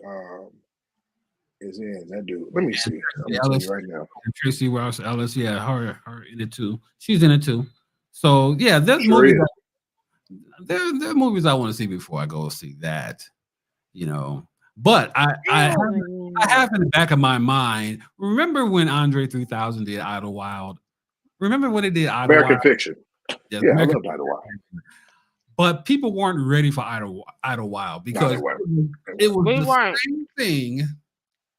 is in that dude. Let me see. I'm Yeah, telling you right now. Tracy Ross Ellis, yeah, her in it too. She's in it too. So yeah, there's Sure movies. is. There are movies I want to see before I go see that. But I have in the back of my mind. Remember when Andre 3000 did Idlewild? Remember when they did American Idlewild? Fiction. Yeah, Yeah, I American. love Idlewild. But people weren't ready for Idlewild No, because they weren't. it was We the weren't. same thing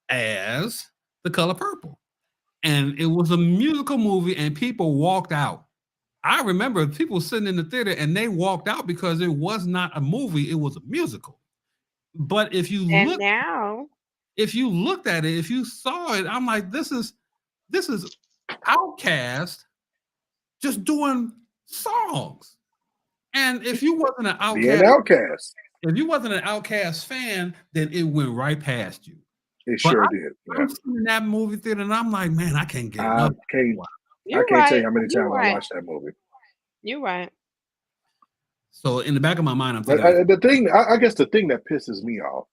as The Color Purple, and it was a musical movie, and people walked out. I remember people sitting in the theater and they walked out because it was not a movie; it was a musical. But And now, if you looked at it, if you saw it, I'm like, this is Outcast just doing songs. And if you wasn't an Being Outcast, Outcast. if you wasn't an Outcast fan, then it went right past you. It But sure did. Yeah. I'm sitting in that movie theater and I'm like, man, I can't get I enough. can't you're tell right. you how many You're times I right. watched that movie. You're right. So in the back of my mind, I'm But thinking, the thing, I guess the thing that pisses me off,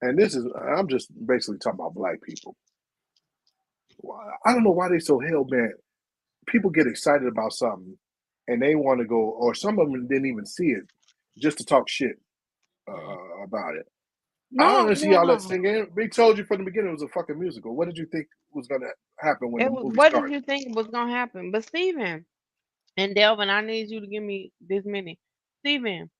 and this is, I'm just basically talking about black people. I don't know why they so hell bent. People get excited about something, and they want to go, or some of them didn't even see it, just to talk shit about it. I No, don't see no, all that no. singing. We told you from the beginning it was a fucking musical. What did you think was gonna happen when the It was. movie What did started? you think was gonna happen? But Steven and Delvin, I need you to give me this minute. Steven,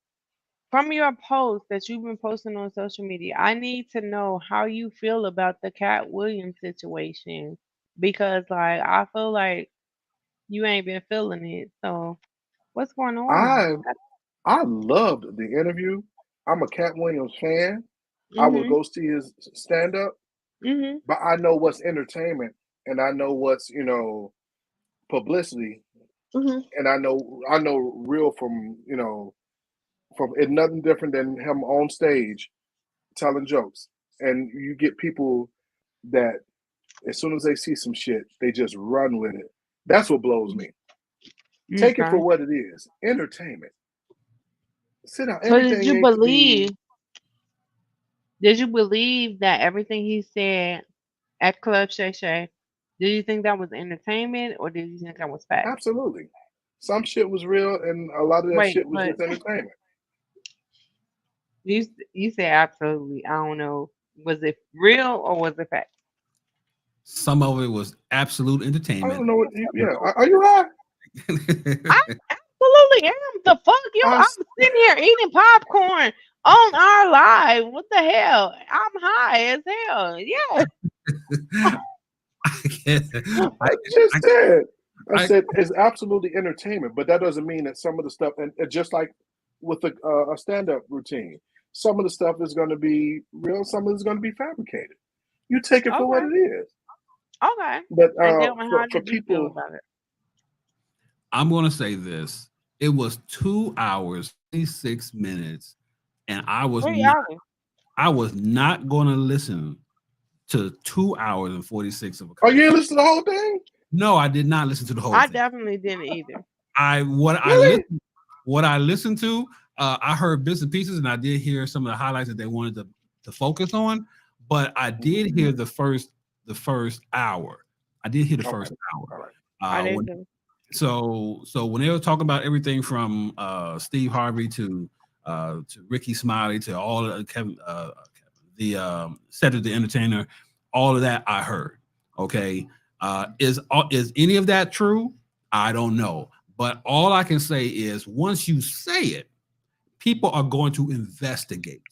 from your post that you've been posting on social media, I need to know how you feel about the Cat Williams situation because, like, I feel like you ain't been feeling it. So, what's going on? I loved the interview. I'm a Cat Williams fan. I would Mhm. go see his stand up, Mhm. but I know what's entertainment and I know what's publicity, Mhm. and I know real from from it's nothing different than him on stage telling jokes, and you get people that as soon as they see some shit they just run with it. That's what blows me. Take it for Okay. what it is, entertainment. Sit down. So, did Everything you ain't to be. believe? Did you believe that everything he said at Club Shay Shay? Did you think that was entertainment or did you think that was fact? Absolutely. Some shit was real, and a lot of that Wait, shit was but just entertainment. you said absolutely. I don't know. Was it real or was it fact? some of it was absolute I entertainment. don't know what. Yeah, are you high? I absolutely am. The fuck you? I, I'm sitting here eating popcorn on our live. What the hell? I'm high as hell. Yeah. I can't- I just said. I I- said it's absolutely entertainment, but that doesn't mean that some of the stuff, and just like with a stand-up routine, some of the stuff is going to be real, some of it's going to be fabricated. You take it for what Okay. it is. Okay. But And then how for did you feel people, about it? I'm going to say this. It was 2 hours, 26 minutes, and 3 hours. I was not going to listen to 2 hours and 46 of a oh, you conversation. didn't listen to the whole thing? No, I did not listen to the whole I thing. definitely didn't either. Really? What I listened to, I heard bits and pieces, and I did hear some of the highlights that they wanted to focus on. But I did hear the first hour. I did hear the first All hour. right. I did When, too. so when they were talking about everything from Steve Harvey to Ricky Smiley to all of Kevin, the Cedric the Entertainer, all of that I heard. Okay, is any of that true? I don't know. But all I can say is once you say it, people are going to investigate,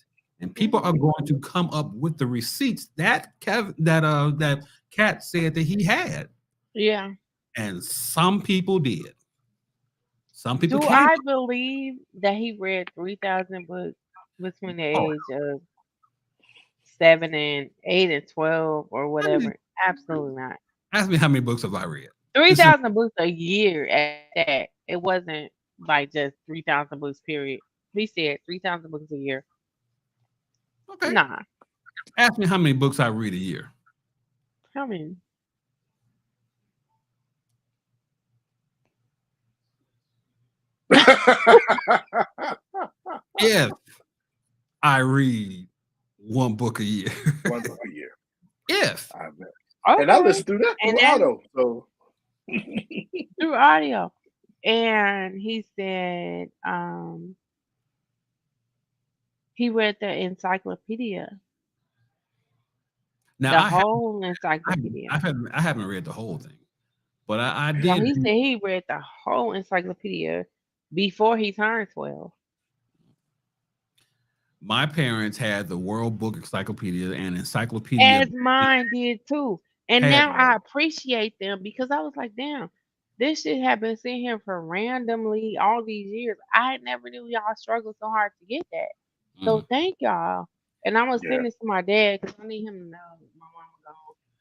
and people are going to come up with the receipts that that Cat said that he had, Yeah. and some people did. Some people Do came. I believe that he read 3,000 books between the Oh, age of 7 and 8 and 12 or whatever? Absolutely not. ask me how many books have I read? Three This is thousand books a year at that. It wasn't like just 3,000 books, period. He said 3,000 books a year. okay. Nah. Ask me how many books I read a year. How many? If I read one book a year, 1 book a year. If I bet. And I Okay. listened through that And through then auto. So through audio. And he said, he read the encyclopedia, now the whole encyclopedia. I haven't read the whole thing, but I No, did. he said he read the whole encyclopedia before he turned 12. My parents had the World Book Encyclopedia and Encyclopedia As mine did too. And had. now I appreciate them because I was like, damn, this shit had been sitting here for randomly all these years. I never knew y'all struggled so hard to get that. So Mm. thank y'all. And I'm gonna yeah. send this to my dad because I need him to know my mama gone.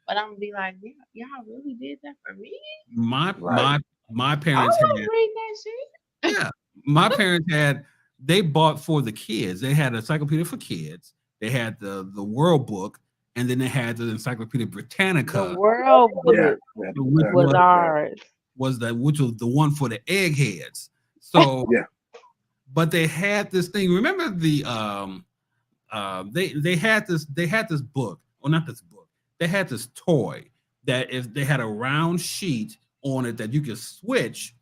But I'm gonna be like, yeah, y'all really did that for me? My Right. my my I parents was had. reading that shit. Yeah, my parents had. They bought for the kids. They had an encyclopedia for kids. They had the World Book, and then they had the Encyclopedia The Britannica, world Yeah. book Yeah. which Yeah. was Yeah. ours. which was the one for the eggheads. So, Yeah. but they had this thing. Remember the they had this book, or not this book. They had this toy that if they had a round sheet on it that you could switch,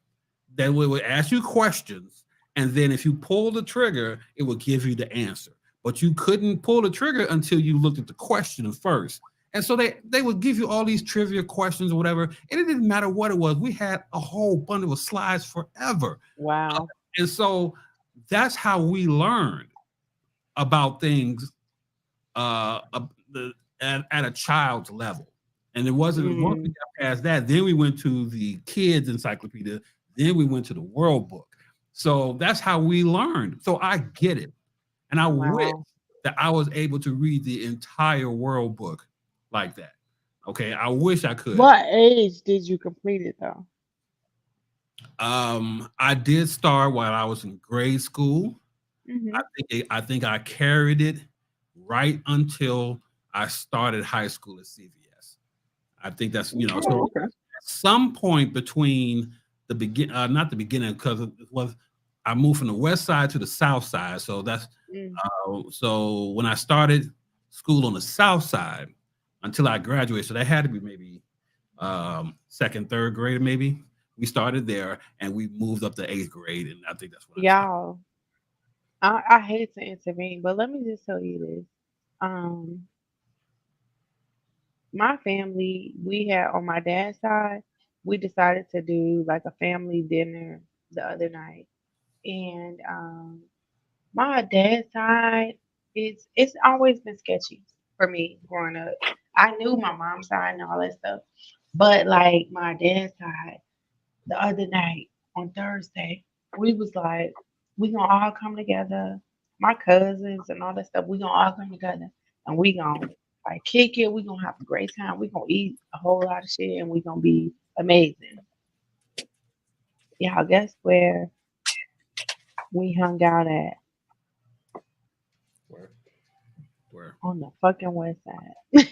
that would ask you questions, and then if you pull the trigger, it would give you the answer. But you couldn't pull the trigger until you looked at the question first. And so they would give you all these trivia questions or whatever, and it didn't matter what it was. We had a whole bundle of slides forever, Wow. and so that's how we learned about things at a child's level. And it wasn't once we Mm, got past that, then we went to the kids encyclopedia, then we went to the World Book. So that's how we learned. So I get it. And I wish wow. that I was able to read the entire World Book like that. Okay. I wish I could. What age did you complete it though? I did start while I was in grade school. Hmm. I think I carried it right until I started high school at CVS. I think that's so Oh, okay. at some point between not the beginning because it was I moved from the west side to the south side. So that's Mm. so when I started school on the south side until I graduated, so that had to be maybe second, third grade, maybe. We started there and we moved up to eighth grade, and I think that's when I stopped. Y'all, I hate to intervene, but let me just tell you this. Um, my family, we had on my dad's side, we decided to do like a family dinner the other night. And my dad's side, it's always been sketchy for me growing up. I knew my mom's side and all that stuff. But like my dad's side, the other night on Thursday, we was like, we gonna all come together, my cousins and all that stuff. We gonna all come together and we gonna like kick it. We gonna have a great time. We gonna eat a whole lot of shit and we gonna be amazing. Y'all, guess where we hung out at? Where? Where? On the fucking west side.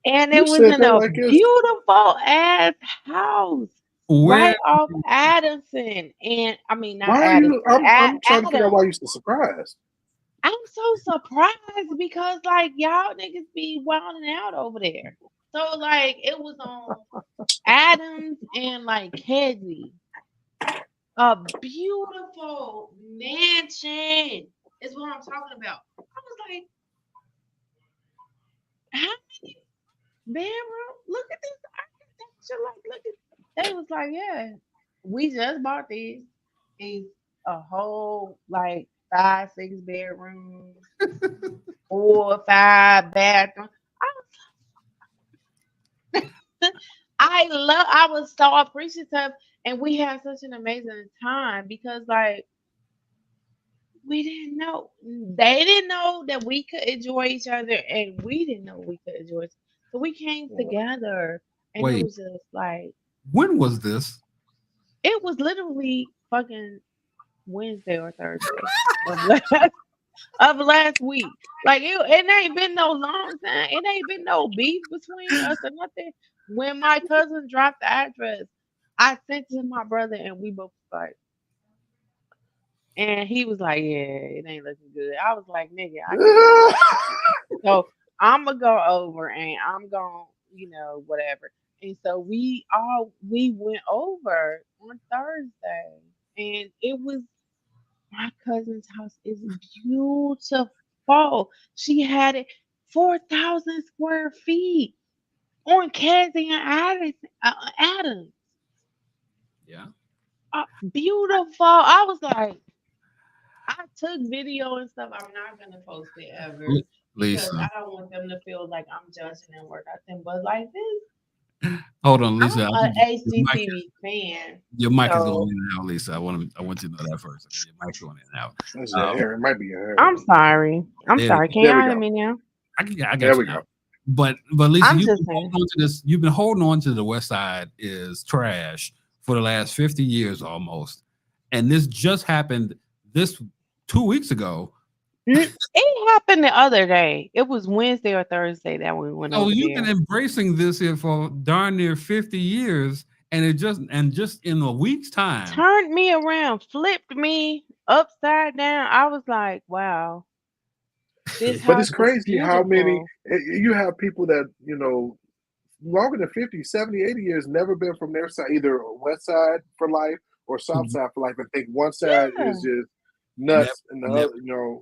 And it You was said in that a like it's beautiful ass house Where? right off Addison. And I mean, not why are you Addison, I'm trying to figure out Adams. why you're so surprised. I'm so surprised because like y'all niggas be wilding out over there. So like it was on Adams and like Kedzie. A beautiful mansion is what I'm talking about. I was like, how many bedroom? Look at this architecture. Like, look at. They was like, yeah, we just bought these. It's a whole like 5, 6 bedrooms, 4, 5 bathrooms. I was so appreciative and we had such an amazing time because like we didn't know they didn't know that we could enjoy each other and we didn't know we could enjoy each. So we came together and it Wait, was just like when was this? it was literally fucking Wednesday or Thursday of last of last week. Like it ain't been no long time. It ain't been no beef between us or nothing. When my cousin dropped the address, I sent it to my brother and we both was like, and he was like, yeah, it ain't looking good. I was like, nigga, I can't. So I'm gonna go over and I'm gonna, whatever. And so we went over on Thursday, and it was my cousin's house is beautiful. She had it 4,000 square feet on Kensington Adams. Yeah. Beautiful. I was like, I took video and stuff. I'm not gonna post it ever because Lisa. I don't want them to feel like I'm judging their work. I think, but like this, Hold on, I'm Lisa. I a think HGTV fan. your mic is going So in and out, Lisa. I want you to know that first. Okay? Your mic's going in and out. That's your hair. It might be your hair. I'm sorry. I'm There, sorry. Can There we y'all hear go. me now? I There got you we now. go. But Lisa, I'm you've just been saying. holding on to this. You've been holding on to the West Side is trash for the last 50 years almost, and this just happened this 2 weeks ago. It happened the other day. It was Wednesday or Thursday that we went So over you've been there. embracing this here for darn near 50 years, and just in a week's time. Turned me around, flipped me upside down. I was like, wow, this But house it's is crazy how many beautiful. you have people that, longer than 50, 70, 80 years never been from their side, either West Side for life or South Side for life, and think one side is Yeah. just Never, nuts and the never. other.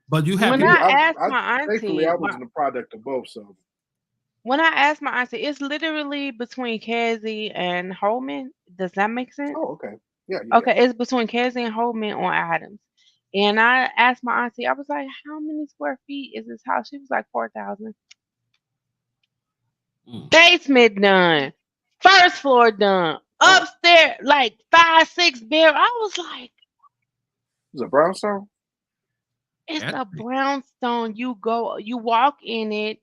But you have When Me, people. I I, asked I my thankfully auntie, I wasn't a product of both. So it's literally between Casey and Holman. Does that make sense? oh, okay, yeah, yeah, Okay, it's between Casey and Holman on Adams. And I asked my auntie, I was like, how many square feet is this house? She was like 4,000. Mm, Basement done. First floor done. oh, Upstairs, like 5, 6 bedroom. I was like, it's a brownstone. it's that's a brownstone. You walk in it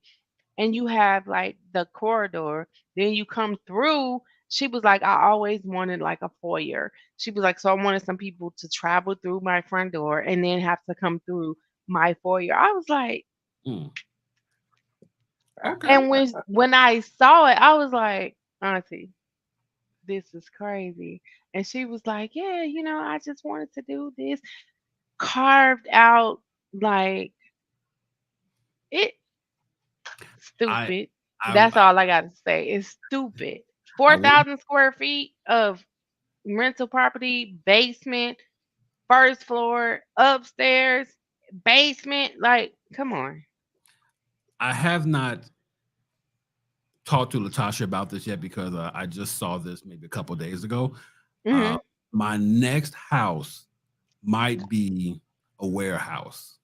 and you have like the corridor. Then you come through. She was like, I always wanted like a foyer. She was like, so I wanted some people to travel through my front door and then have to come through my foyer. I was like, mm, okay. and when I saw it, I was like, Auntie, this is crazy. And she was like, yeah, I just wanted to do this. Carved out like it I stupid. I That's all I gotta say. It's stupid. I Four will. thousand square feet of rental property, basement, first floor, upstairs, basement. Like, come on. I have not talked to Latasha about this yet because I just saw this maybe a couple days ago. Uh, Hmm. my next house might be a warehouse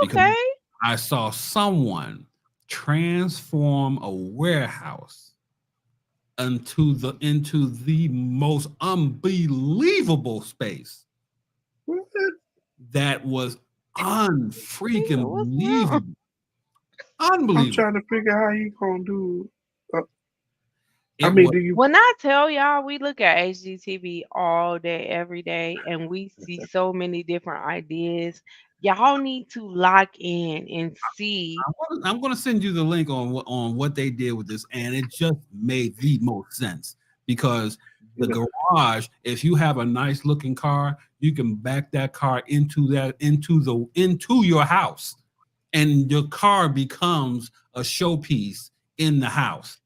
because Okay. I saw someone transform a warehouse into the most unbelievable space What? that was Steven, unfreaking what's wrong? believable. I'm Unbelievable. trying to figure how he gonna do. Uh, I It mean, was do you? When I tell y'all we look at HGTV all day, every day, and we see so many different ideas, y'all need to lock in and see. I'm gonna send you the link on what they did with this, and it just made the most sense because the garage, if you have a nice looking car, you can back that car into your house, and your car becomes a showpiece in the house.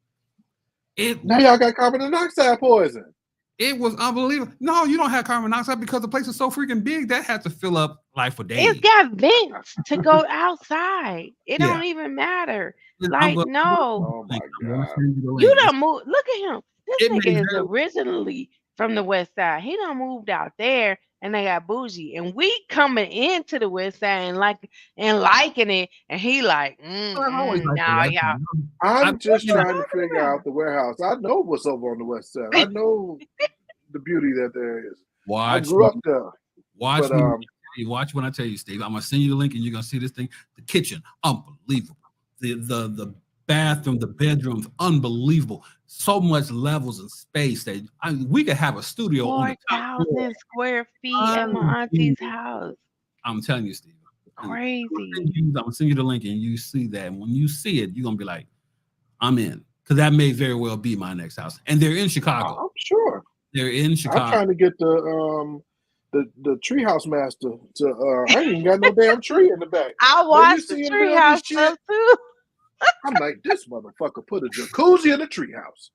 It Now was y'all got carbon monoxide poison. it was unbelievable. No, you don't have carbon monoxide because the place is so freaking big that had to fill up like for It's days. got vents to go outside. It Yeah, don't even matter. I'm Like, gonna, no. Oh my I'm gonna god. send you the You link. done moved. Look at him. This It may nigga is very originally from the west side. He done moved out there and they got bougie. And we coming into the west side and liking it. And he like, I've always liked the nah, West y'all. Side. I'm What just you trying to talking figure out about? the warehouse. I know what's over on the west side. I know the beauty that there is. I Watch grew me, up there, watch but me. Watch when I tell you, Steve. I'm gonna send you the link, and you're gonna see this thing. The kitchen, unbelievable. The bathroom, the bedrooms, unbelievable. So much levels and space that we could have a studio on the top floor. 4,000 square feet at my auntie's Unbelievable. house. I'm telling you, Steve. Crazy. I'm gonna send you the link, and you see that. And when you see it, you're gonna be like, "I'm in," because that may very well be my next house. And they're in Chicago. I'm sure. They're in I'm Chicago. trying to get the treehouse master to I ain't even got no damn tree in the back. I Man, you watched the see him build treehouse this shit? stuff too. I'm like, this motherfucker put a jacuzzi in the treehouse.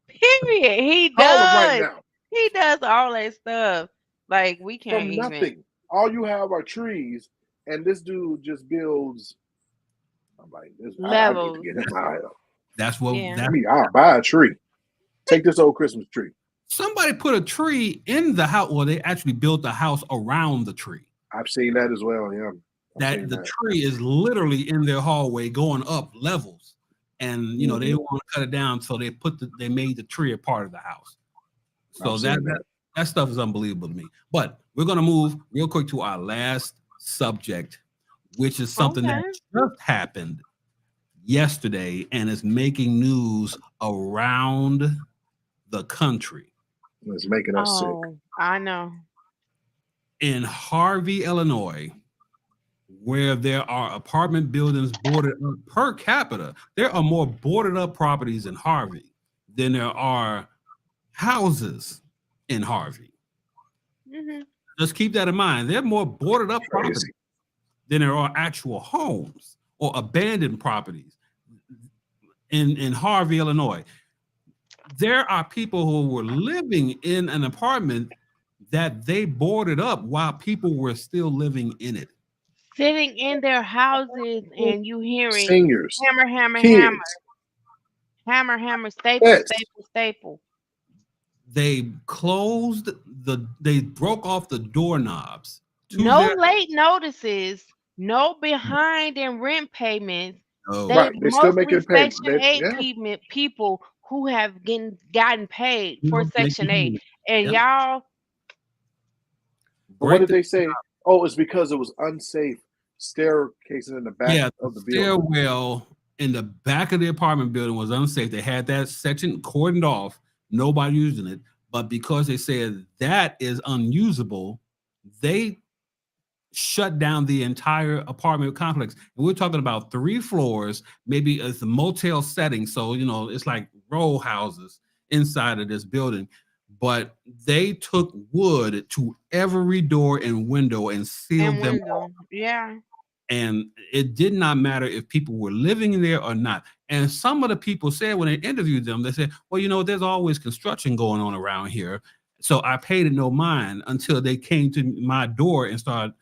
Period. He Call him right does. now. He does all that stuff. Like we can't From even. nothing. All you have are trees, and this dude just builds. I'm like, I need to Levels. get him out of here. That's what Yeah. I'll buy a tree. Take this old Christmas tree. somebody put a tree in the house. Well, they actually built the house around the tree. I've seen that as well. Yeah, That the tree is literally in their hallway going up levels, and you know they want to cut it down, so they made the tree a part of the house. So that stuff is unbelievable to me. But we're gonna move real quick to our last subject, which is something that just happened yesterday and is making news around the country. It's making us sick. I know. In Harvey, Illinois, where there are apartment buildings boarded up per capita, there are more boarded up properties in Harvey than there are houses in Harvey. Mm-hmm. Just keep that in mind. There are more boarded up properties than there are actual homes or abandoned properties in Harvey, Illinois. There are people who were living in an apartment that they boarded up while people were still living in it. Sitting in their houses and you hearing seniors, hammer, hammer, kids. hammer, hammer, hammer, staple, staple, staple. They closed they broke off the doorknobs. No late notices, no behind in rent payments. They still making Section 8 people who have gotten paid for Section 8. And y'all. What did they say? Oh, it's because it was unsafe staircases in the back of the building. Stairwell in the back of the apartment building was unsafe. They had that section cordoned off, nobody using it. But because they said that is unusable, they shut down the entire apartment complex. And we're talking about 3 floors, maybe it's a motel setting. So, you know, it's like row houses inside of this building. But they took wood to every door and window and sealed them off. Yeah. And it did not matter if people were living there or not. And some of the people said when they interviewed them, they said, well, you know, there's always construction going on around here. So I paid it no mind until they came to my door and started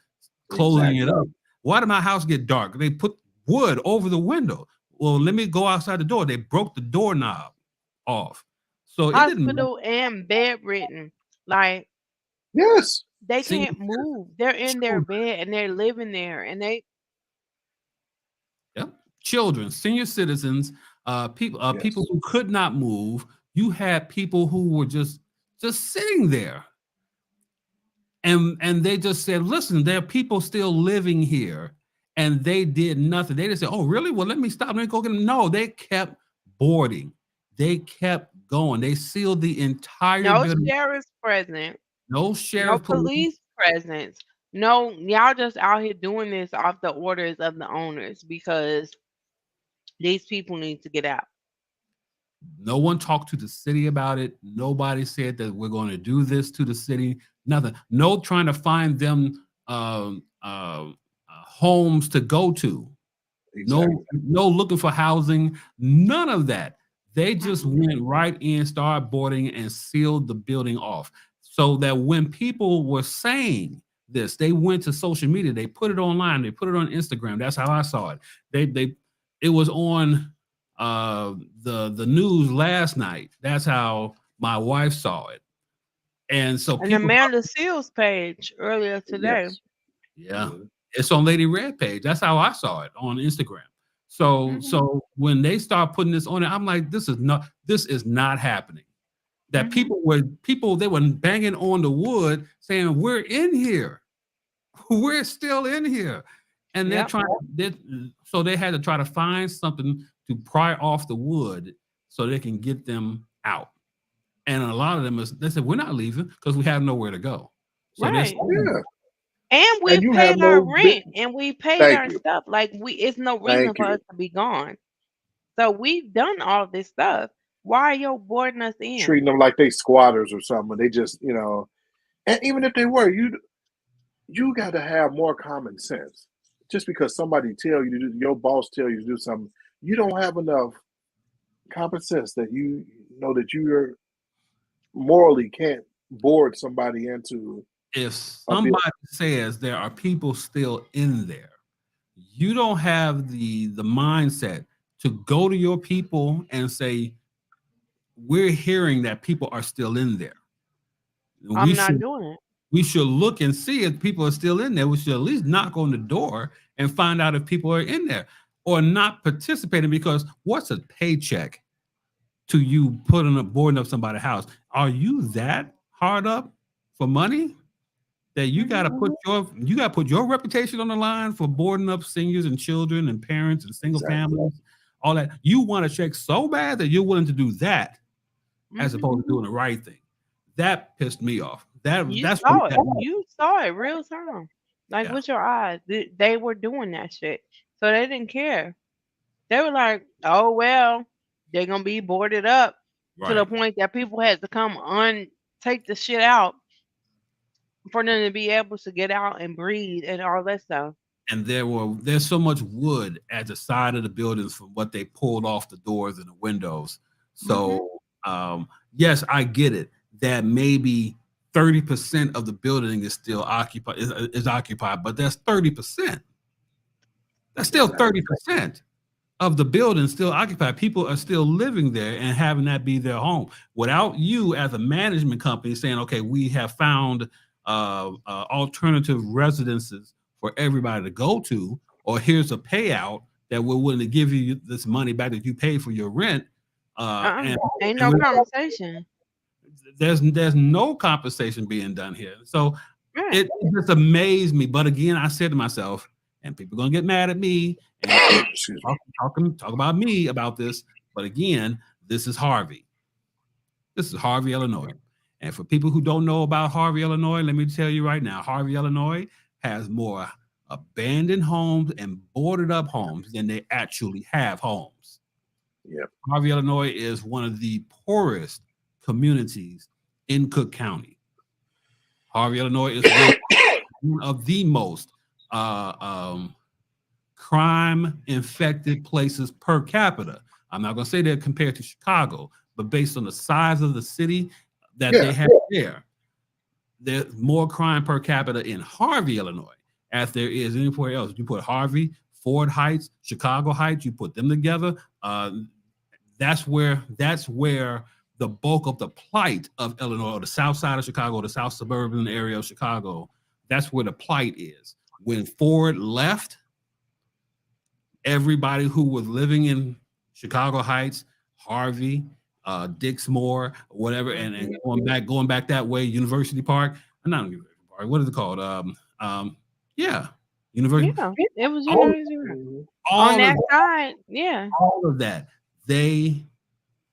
closing it up. Why did my house get dark? They put wood over the window. Well, let me go outside the door. They broke the doorknob off. So it didn't matter. Hospital and bedridden. Like, yes, they can't move. They're in their bed and they're living there, and they. Yep, children, senior citizens, people who could not move. You had people who were just sitting there, and they just said, "Listen, there are people still living here," and they did nothing. They just said, "Oh, really? Well, let me stop. Let me go get them." No, they kept boarding. They kept going. They sealed the entire building. No sheriff's present. No sheriff. No police presence. No, y'all just out here doing this off the orders of the owners because these people need to get out. No one talked to the city about it. Nobody said that we're going to do this to the city. Nothing. No trying to find them homes to go to. Exactly. No looking for housing. None of that. They just went right in, started boarding, and sealed the building off. So that when people were saying this, they went to social media. They put it online. They put it on Instagram. That's how I saw it. It was on the news last night. That's how my wife saw it. And so Amanda Seals page earlier today. Yeah. It's on Lady Red page. That's how I saw it on Instagram. So when they start putting this on it, I'm like, this is not happening. That people were banging on the wood saying, we're in here. We're still in here. And they're so they had to try to find something to pry off the wood so they can get them out. And a lot of them they said, we're not leaving because we have nowhere to go. So right. And we paid our rent and we paid our stuff. Like it's no reason for us to be gone. So we've done all this stuff. Why are you boarding us in? Treating them like they squatters or something. They just, you know, And even if they were, you got to have more common sense. Just because somebody tell you to do, your boss tell you to do something, you don't have enough common sense that you know that you're morally can't board somebody into If a building. somebody says there are people still in there, you don't have the mindset to go to your people and say, we're hearing that people are still in there. We I'm not should doing it. we should look and see if people are still in there. We should at least knock on the door and find out if people are in there or not participating, because what's a paycheck to you putting up boarding up somebody's house? Are you that hard up for money that you got to put your reputation on the line for boarding up seniors and children and parents and single Exactly. families, all that? You want to check so bad that you're willing to do that as Mhm. opposed to doing the right thing. That pissed me off. You That's what saw it. got me. You saw it real time, like Yeah, with your eyes. They were doing that shit, so they didn't care. They were like, "Oh well, they're gonna be boarded up," to the right. point that people had to come take the shit out for them to be able to get out and breathe and all that stuff. And there's so much wood at the side of the buildings from what they pulled off the doors and the windows. Mhm. So yes, I get it that maybe 30% of the building is still occupied, is occupied, but that's 30%. That's still Exactly. 30% of the building still occupied. People are still living there and having that be their home without you as a management company saying, okay, we have found alternative residences for everybody to go to, or here's a payout that we're willing to give you this money back that you paid for your rent. And, Ain't and no conversation. there's no compensation being done here. So Right. it just amazed me. But again, I said to myself, and people are gonna get mad at me and Excuse me. talk about me about this. But again, this is Harvey. This is Harvey, Illinois. And for people who don't know about Harvey, Illinois, let me tell you right now, Harvey, Illinois has more abandoned homes and boarded up homes than they actually have homes. Yep. Harvey, Illinois is one of the poorest communities in Cook County. Harvey, Illinois is one of the most uh, um, crime infected places per capita. I'm not going to say that compared to Chicago, but based on the size of the city that they Yeah. have there, there's more crime per capita in Harvey, Illinois, as there is anywhere else. You put Harvey, Ford Heights, Chicago Heights, you put them together. That's where the bulk of the plight of Illinois, or the south side of Chicago, the south suburban area of Chicago, that's where the plight is. When Ford left, everybody who was living in Chicago Heights, Harvey, Dixmoor, whatever, and going back that way, University Park, not University Park, what is it called? Yeah, University. Yeah, it was All, yours. On all of that side, yeah. all of that, they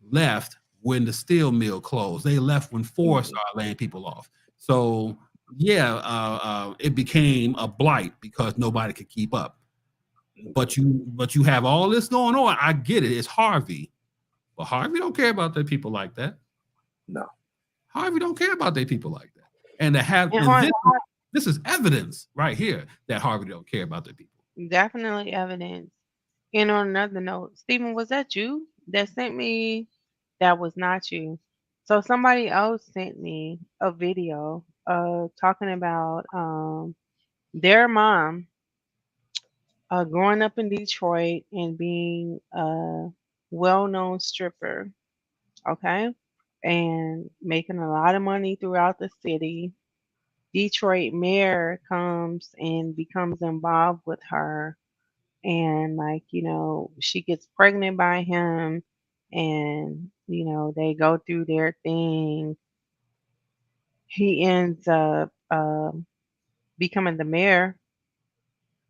left when the steel mill closed. They left when Ford started laying people off. So yeah, it became a blight because nobody could keep up. But you have all this going on. I get it. It's Harvey, but Harvey don't care about their people like that. No. Harvey don't care about their people like that. And to have And and this is evidence right here that Harvey don't care about their people. definitely evidence. And on another note, Stephen, was that you that sent me? That was not you. So somebody else sent me a video talking about their mom growing up in Detroit and being a well-known stripper, okay, and making a lot of money throughout the city. Detroit mayor comes and becomes involved with her, and like she gets pregnant by him, and they go through their thing. He ends up becoming the mayor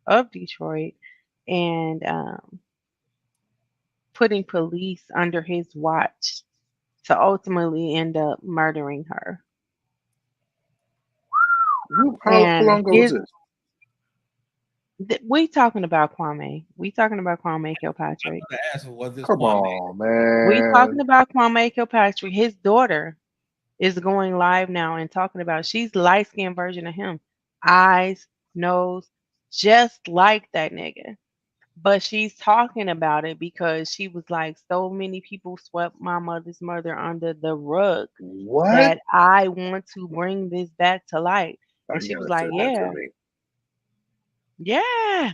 of Detroit, and putting police under his watch to ultimately end up murdering her. How long And ago was this? we talking about Kwame. We talking about Kwame Kilpatrick. Ask was this Come Kwame? on, We talking man. about Kwame Kilpatrick. His daughter is going live now and talking about she's light skinned version of him. Eyes, nose, just like that nigga. But she's talking about it because she was like, so many people swept my mother's murder under the rug What? that I want to bring this back to light. I And she gotta was like, send that to yeah, me. yeah.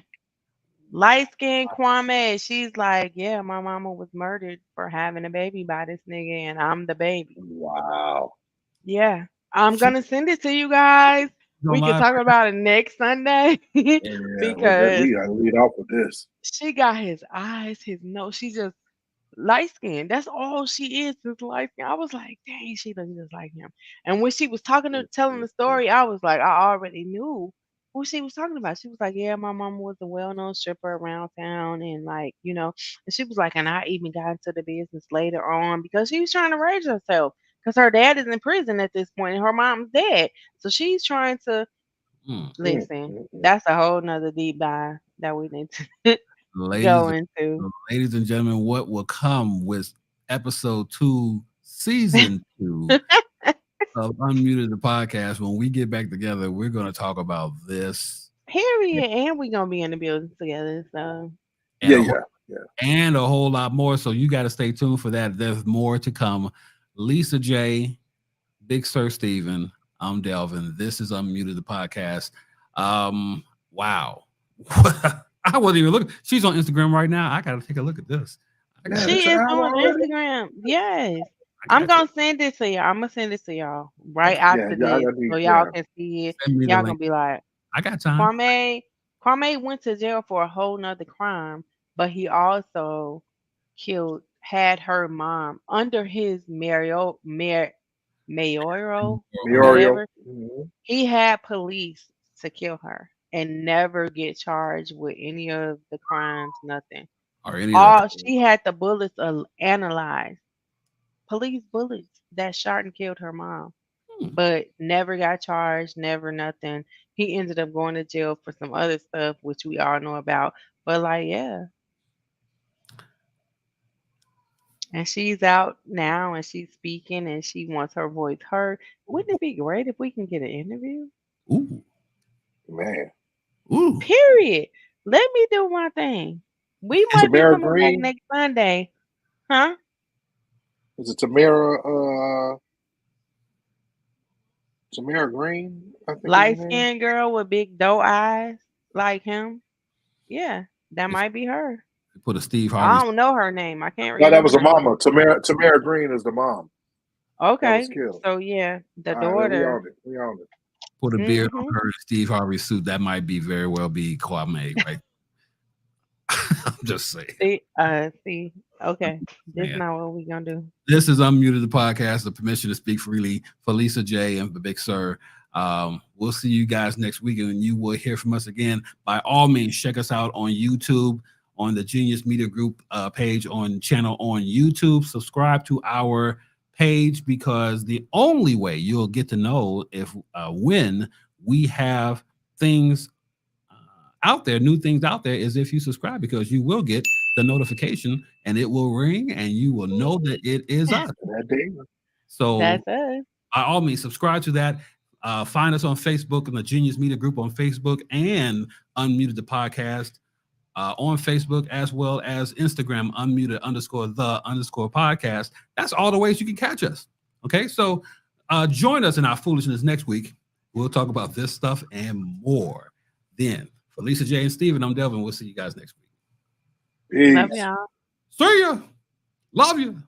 Light skinned Kwame. She's like, yeah, my mama was murdered for having a baby by this nigga, and I'm the baby. Wow. Yeah. I'm gonna send it to you guys. On We can my talk about it next Sunday Yeah, because we gotta lead off with this. she got his eyes, his nose. She just light skin. That's all she is light skin. I was like, dang, she looks just like him. And when she was telling the story, I was like, I already knew who she was talking about. She was like, yeah, my mama was a well-known stripper around town, and like, and she was like, and I even got into the business later on because she was trying to raise herself because her dad is in prison at this point and her mom's dead, so she's trying to Mm. listen. That's a whole nother deep dive that we need to ladies, go into. ladies and gentlemen, what will come with episode 2, season 2 of Unmuted the podcast? When we get back together, we're going to talk about this Period. And we're gonna be in the building together. So and Yeah, a whole, yeah. and a whole lot more. So you got to stay tuned for that. There's more to come. Lisa J, Big Sir Steven, I'm Delvin. This is Unmuted the podcast. Wow. I wasn't even looking. She's on Instagram right now. I gotta take a look at this. she is on Instagram. Yes. I'm gonna send it to y'all. I'm gonna send it to y'all right after this, so y'all can see it. Y'all gonna be like, I got time. Kwame went to jail for a whole nother crime, but he also had her mom under his mayoral, whatever. He had police to kill her and never get charged with any of the crimes, nothing. Or any All she had the bullets analyzed, police bullets that shot and killed her mom, but never got charged, never nothing. He ended up going to jail for some other stuff, which we all know about. But like, yeah. And she's out now and she's speaking and she wants her voice heard. Wouldn't it be great if we can get an interview? Ooh. Man. Ooh. Period. Let me do my thing. We might be coming back next Sunday. Huh? Is it Tamara Green? I think Light skinned girl with big doe eyes like him. Yeah, that might be her. Put a Steve Harvey. I don't know her name. I can't remember. No, that was the mama. Tamara Green is the mom. Okay. So yeah, the daughter. We owned it. Put a beard on her Steve Harvey suit. That might be very well be Kwame, right? I'm just saying. See. Okay. This is not what we're gonna do. This is Unmuted the podcast, the permission to speak freely for Lisa J and the Big Sir. We'll see you guys next week, and you will hear from us again. By all means, check us out on YouTube, on the Genius Media Group page on channel on YouTube. Subscribe to our page, because the only way you'll get to know if when we have things out there, new things out there, is if you subscribe, because you will get the notification and it will ring and you will know that it is us. So that's us. By all means, subscribe to that. Find us on Facebook in the Genius Media Group on Facebook, and Unmuted the podcast on Facebook, as well as Instagram, unmuted_the_podcast. That's all the ways you can catch us. Okay, so join us in our foolishness next week. We'll talk about this stuff and more. Then, for Lisa J and Steven, I'm Delvin. We'll see you guys next week. Love y'all. See ya. Love you.